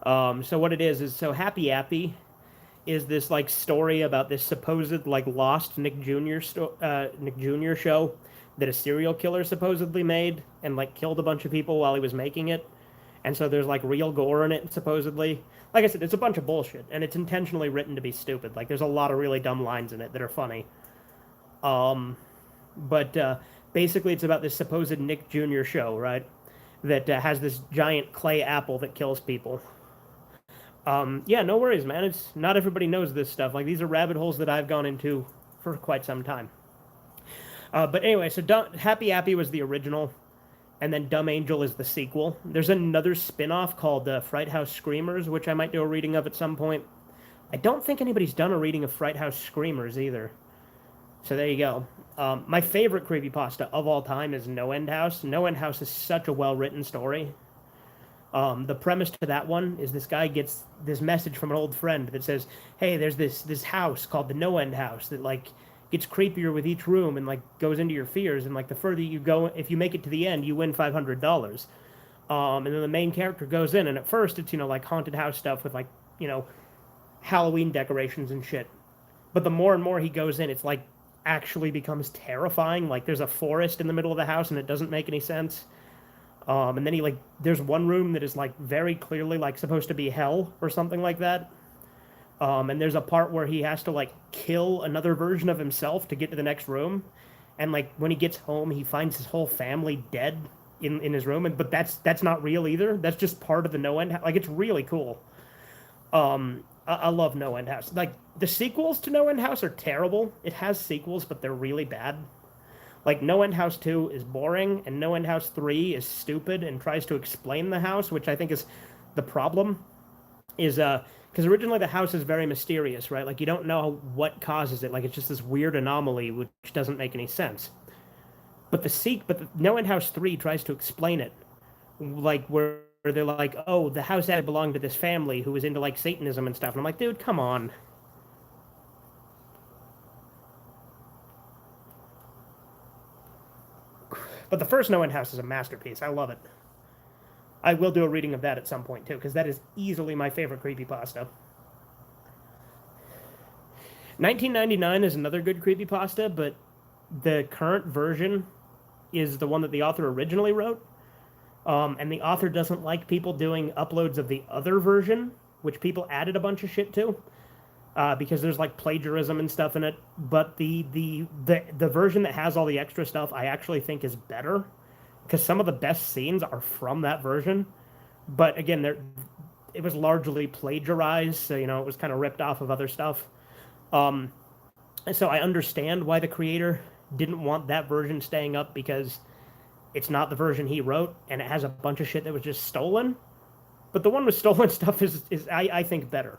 So what it is so Happy Appy is this like story about this supposed like lost Nick Jr. show that a serial killer supposedly made and like killed a bunch of people while he was making it. And so there's like real gore in it supposedly. Like I said, it's a bunch of bullshit and it's intentionally written to be stupid. Like there's a lot of really dumb lines in it that are funny. Um, but basically it's about this supposed Nick Jr. show, right? That has this giant clay apple that kills people. Yeah, no worries, man. It's not everybody knows this stuff. Like these are rabbit holes that I've gone into for quite some time. But anyway, so Happy Appy was the original, and then Dumb Angel is the sequel. There's another spin-off called Fright House Screamers, which I might do a reading of at some point. I don't think anybody's done a reading of Fright House Screamers either. So there you go. My favorite creepypasta of all time is No End House. No End House is such a well-written story. The premise to that one is this guy gets this message from an old friend that says, "Hey, there's this house called the No End House that like gets creepier with each room and like goes into your fears, and like the further you go, if you make it to the end, you win $500." And then the main character goes in, and at first it's like haunted house stuff with like Halloween decorations and shit. But the more and more he goes in, it's like actually becomes terrifying. Like there's a forest in the middle of the house, and it doesn't make any sense. And then there's one room that is like very clearly like supposed to be hell or something like that. And there's a part where he has to like kill another version of himself to get to the next room. And like when he gets home, he finds his whole family dead in his room. But that's not real either. That's just part of the No End. Like it's really cool. I love No End House. Like the sequels to No End House are terrible. It has sequels, but they're really bad. Like No End House 2 is boring, and No End House 3 is stupid and tries to explain the house, which I think is the problem. Is because originally the house is very mysterious, right? Like you don't know what causes it. Like it's just this weird anomaly which doesn't make any sense. But the No End House 3 tries to explain it, like where they're like, oh, the house had belonged to this family who was into like Satanism and stuff. And I'm like, dude, come on. But the first No End House is a masterpiece. I love it. I will do a reading of that at some point too, because that is easily my favorite creepypasta. 1999 is another good creepypasta, but the current version is the one that the author originally wrote. And the author doesn't like people doing uploads of the other version, which people added a bunch of shit to, because there's like plagiarism and stuff in it. But the version that has all the extra stuff, I actually think is better, because some of the best scenes are from that version. But again, it was largely plagiarized, so it was kind of ripped off of other stuff. And so I understand why the creator didn't want that version staying up, because it's not the version he wrote, and it has a bunch of shit that was just stolen. But the one with stolen stuff is I think, better.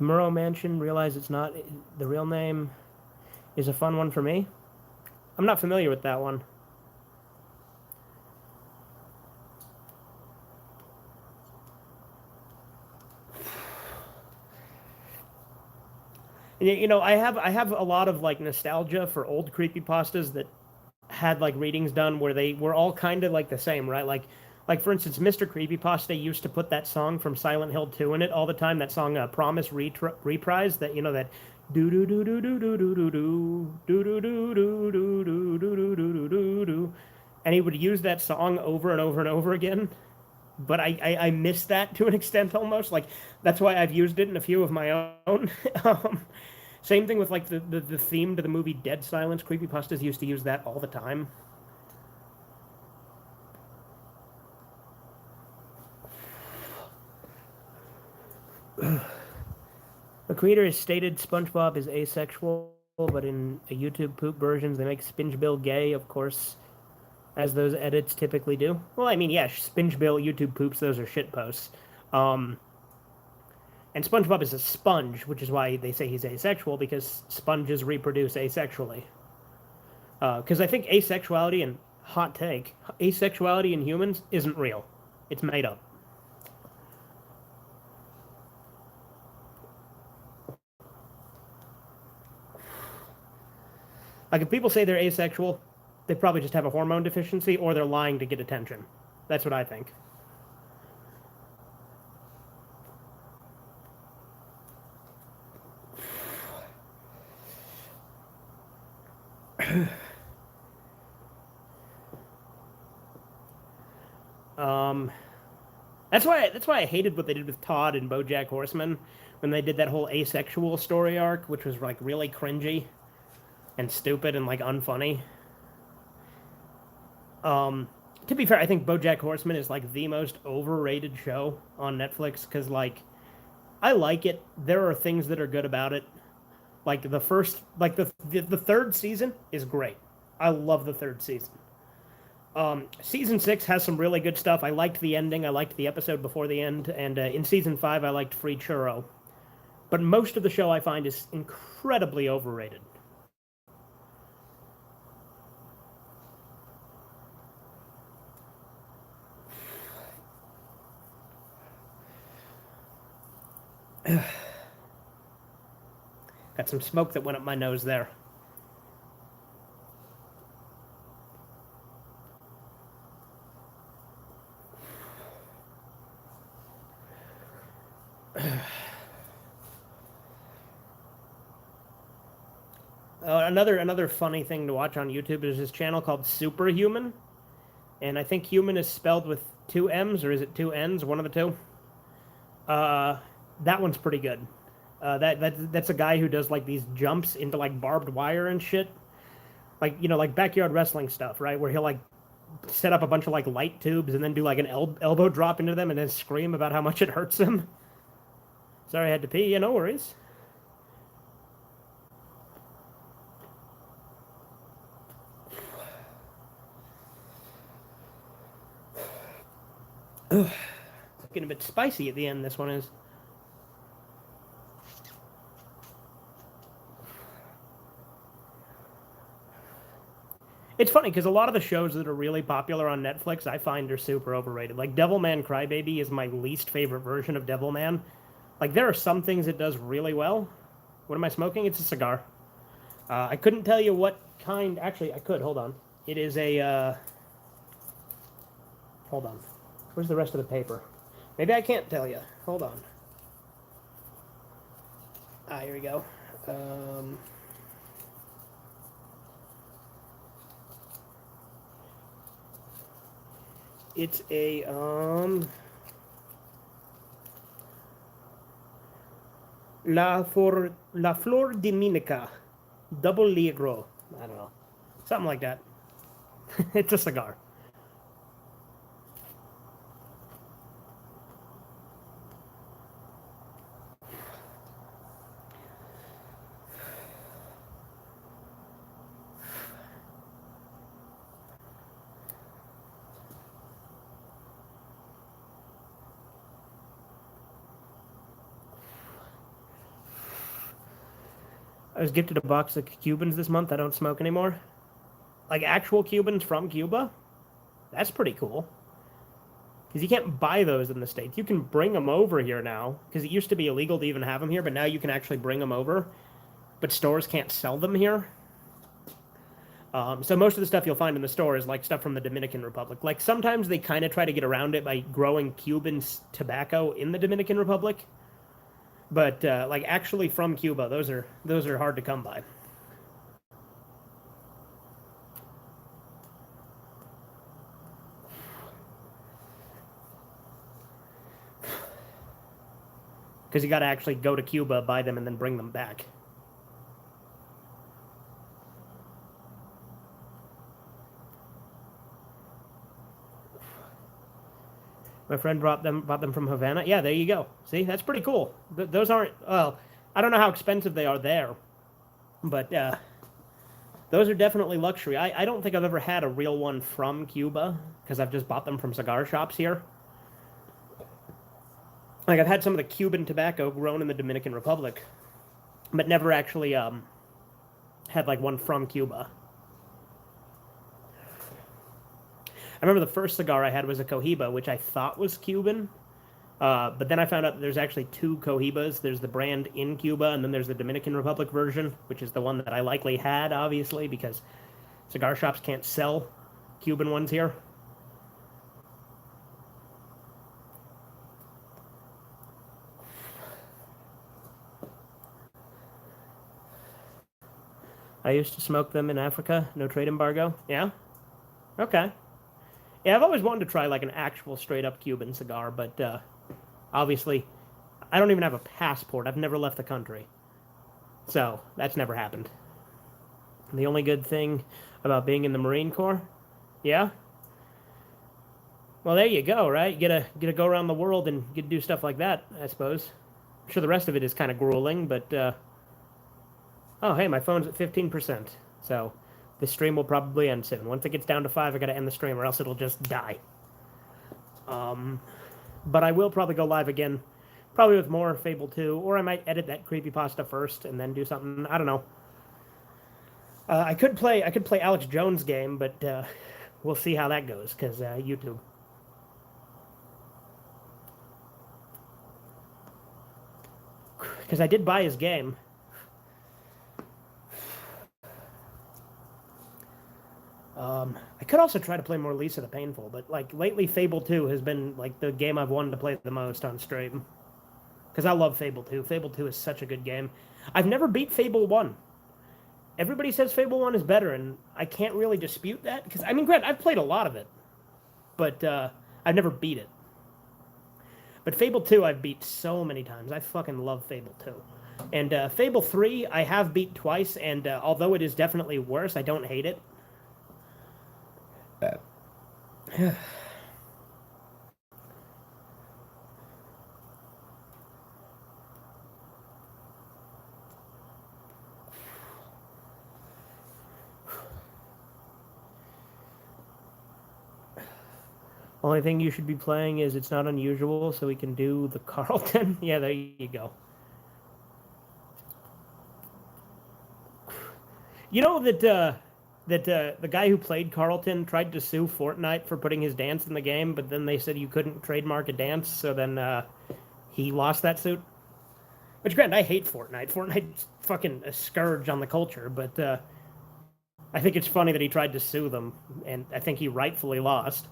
Murrow Mansion, realize it's not the real name, is a fun one for me. I'm not familiar with that one. I have a lot of like nostalgia for old creepypastas that had like readings done where they were all kind of like the same, right? Like for instance, Mr. Creepypasta used to put that song from Silent Hill 2 in it all the time. That song, Promise Reprise. That that do do do do do do do do do do do do do do do do do do do, and he would use that song over and over and over again. But I miss that to an extent almost. Like that's why I've used it in a few of my own. Same thing with like the theme to the movie Dead Silence. Creepypastas used to use that all the time. The creator has stated SpongeBob is asexual, but in a YouTube poop versions they make Spingebill gay, of course, as those edits typically do. Well, I mean, yeah, Spingebill YouTube poops, those are shit posts. And SpongeBob is a sponge, which is why they say he's asexual, because sponges reproduce asexually. Because I think asexuality, and hot take, asexuality in humans isn't real. It's made up. Like, if people say they're asexual, they probably just have a hormone deficiency, or they're lying to get attention. That's what I think. That's why I hated what they did with Todd and BoJack Horseman when they did that whole asexual story arc, which was like really cringy and stupid and like unfunny. To be fair, I think BoJack Horseman is like the most overrated show on Netflix, because like I like it. There are things that are good about it. Like the third season is great. I love the third season. Season 6 has some really good stuff. I liked the ending. I liked the episode before the end, and in season 5 I liked Free Churro. But most of the show I find is incredibly overrated. Got some smoke that went up my nose there. Another funny thing to watch on YouTube is this channel called Superhuman, and I think human is spelled with two M's, or is it two N's? One of the two. That one's pretty good. That's a guy who does like these jumps into like barbed wire and shit, like like backyard wrestling stuff, right? Where he'll like set up a bunch of like light tubes and then do like an elbow drop into them and then scream about how much it hurts him. Sorry, I had to pee. Yeah, no worries. Getting a bit spicy at the end, this one is. It's funny because a lot of the shows that are really popular on Netflix I find are super overrated. Like Devilman Crybaby is my least favorite version of Devilman. Like there are some things it does really well. What am I smoking? It's a cigar. I couldn't tell you what kind. Actually, I could. Hold on. It is a. Hold on. Where's the rest of the paper? Maybe I can't tell you. Hold on. Ah, here we go. It's a La Flor Dominica, Double Negro. I don't know, something like that. It's a cigar. I was gifted a box of Cubans this month. I don't smoke anymore. Like actual Cubans from Cuba. That's pretty cool. Because you can't buy those in the States. You can bring them over here now. Because it used to be illegal to even have them here, but now you can actually bring them over. But stores can't sell them here. So most of the stuff you'll find in the store is like stuff from the Dominican Republic. Like sometimes they kind of try to get around it by growing Cuban tobacco in the Dominican Republic. But like actually from Cuba, those are hard to come by. Because you got to actually go to Cuba, buy them, and then bring them back. My friend bought them from Havana. Yeah, there you go. See, that's pretty cool. Those aren't well. I don't know how expensive they are there, but those are definitely luxury. I don't think I've ever had a real one from Cuba because I've just bought them from cigar shops here. Like I've had some of the Cuban tobacco grown in the Dominican Republic, but never actually had like one from Cuba. I remember the first cigar I had was a Cohiba, which I thought was Cuban, but then I found out that there's actually two Cohibas. There's the brand in Cuba, and then there's the Dominican Republic version, which is the one that I likely had, obviously, because cigar shops can't sell Cuban ones here. I used to smoke them in Africa. No trade embargo. Yeah? Okay. Yeah, I've always wanted to try like an actual straight up Cuban cigar, but obviously I don't even have a passport. I've never left the country. So that's never happened. The only good thing about being in the Marine Corps, yeah. Well, there you go, right? You get to go around the world and get to do stuff like that. I suppose. I'm sure the rest of it is kind of grueling, but oh, hey, my phone's at 15%. So this stream will probably end soon. Once it gets down to 5, I gotta end the stream, or else it'll just die. But I will probably go live again, probably with more Fable 2, or I might edit that creepypasta first and then do something. I don't know. I could play Alex Jones' game, but we'll see how that goes because YouTube. Because I did buy his game. I could also try to play more Lisa the Painful, but like lately, Fable 2 has been like the game I've wanted to play the most on stream. Because I love Fable 2. Fable 2 is such a good game. I've never beat Fable 1. Everybody says Fable 1 is better, and I can't really dispute that. Because, I mean, granted, I've played a lot of it, but I've never beat it. But Fable 2 I've beat so many times. I fucking love Fable 2. And Fable 3 I have beat twice, and although it is definitely worse, I don't hate it. Only thing you should be playing is It's Not Unusual, so we can do the Carlton. Yeah, there you go. You know that the guy who played Carlton tried to sue Fortnite for putting his dance in the game, but then they said you couldn't trademark a dance, so then he lost that suit. Which, granted, I hate Fortnite. Fortnite's fucking a scourge on the culture, but I think it's funny that he tried to sue them, and I think he rightfully lost.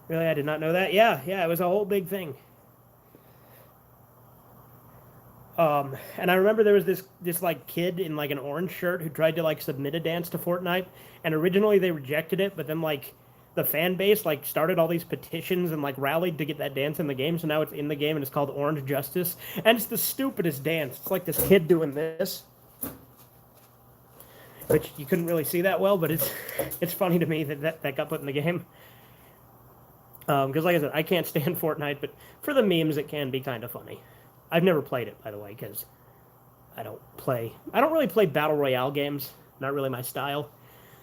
Really, I did not know that. Yeah, it was a whole big thing. And I remember there was this like kid in like an orange shirt who tried to like submit a dance to Fortnite, and originally they rejected it, but then like the fan base like started all these petitions and like rallied to get that dance in the game, so now it's in the game and it's called Orange Justice, and it's the stupidest dance. It's like this kid doing this, which you couldn't really see that well, but it's funny to me that got put in the game. Because like I said, I can't stand Fortnite, but for the memes, it can be kind of funny. I've never played it, by the way, because I don't really play Battle Royale games. Not really my style.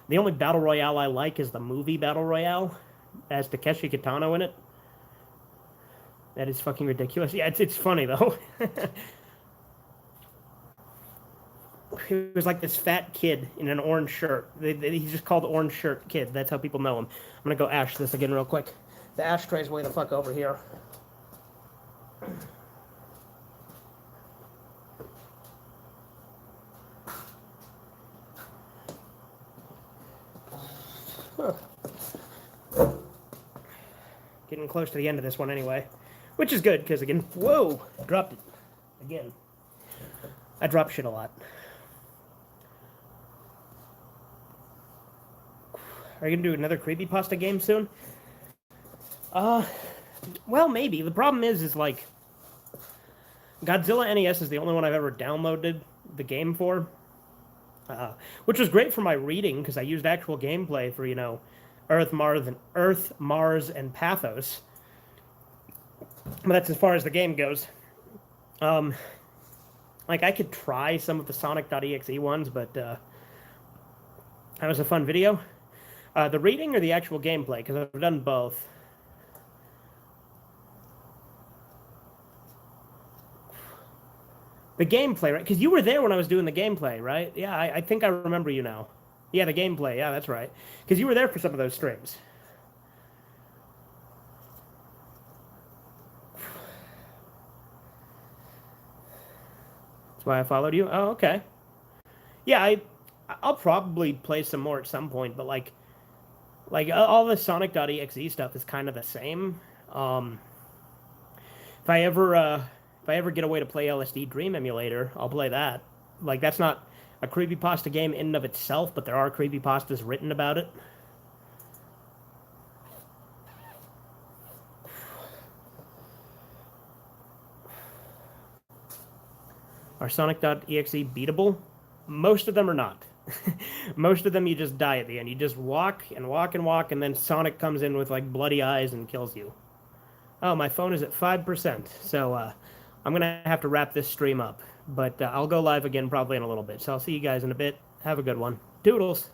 The only Battle Royale I like is the movie Battle Royale. It has Takeshi Kitano in it. That is fucking ridiculous. Yeah, it's funny, though. He was like this fat kid in an orange shirt. He's just called Orange Shirt Kid. That's how people know him. I'm going to go ash this again real quick. The ashtray's way the fuck over here. Huh. Getting close to the end of this one anyway. Which is good, because again, whoa! Dropped it. Again. I drop shit a lot. Are you gonna do another creepypasta game soon? Well, maybe. The problem is like, Godzilla NES is the only one I've ever downloaded the game for. Which was great for my reading, because I used actual gameplay for, Earth, Mars, and Pathos. But that's as far as the game goes. Like, I could try some of the Sonic.exe ones, but that was a fun video. The reading or the actual gameplay, because I've done both. The gameplay, right? Because you were there when I was doing the gameplay, right? Yeah, I think I remember you now. Yeah, the gameplay. Yeah, that's right. Because you were there for some of those streams. That's why I followed you. Oh, okay. Yeah, I'll probably play some more at some point, but like all the Sonic.exe stuff is kind of the same. If I ever get a way to play LSD Dream Emulator, I'll play that. Like, that's not a creepypasta game in and of itself, but there are creepypastas written about it. Are Sonic.exe beatable? Most of them are not. Most of them you just die at the end. You just walk and walk and walk, and then Sonic comes in with like bloody eyes and kills you. Oh, my phone is at 5%, so I'm going to have to wrap this stream up. But I'll go live again probably in a little bit. So I'll see you guys in a bit. Have a good one. Doodles.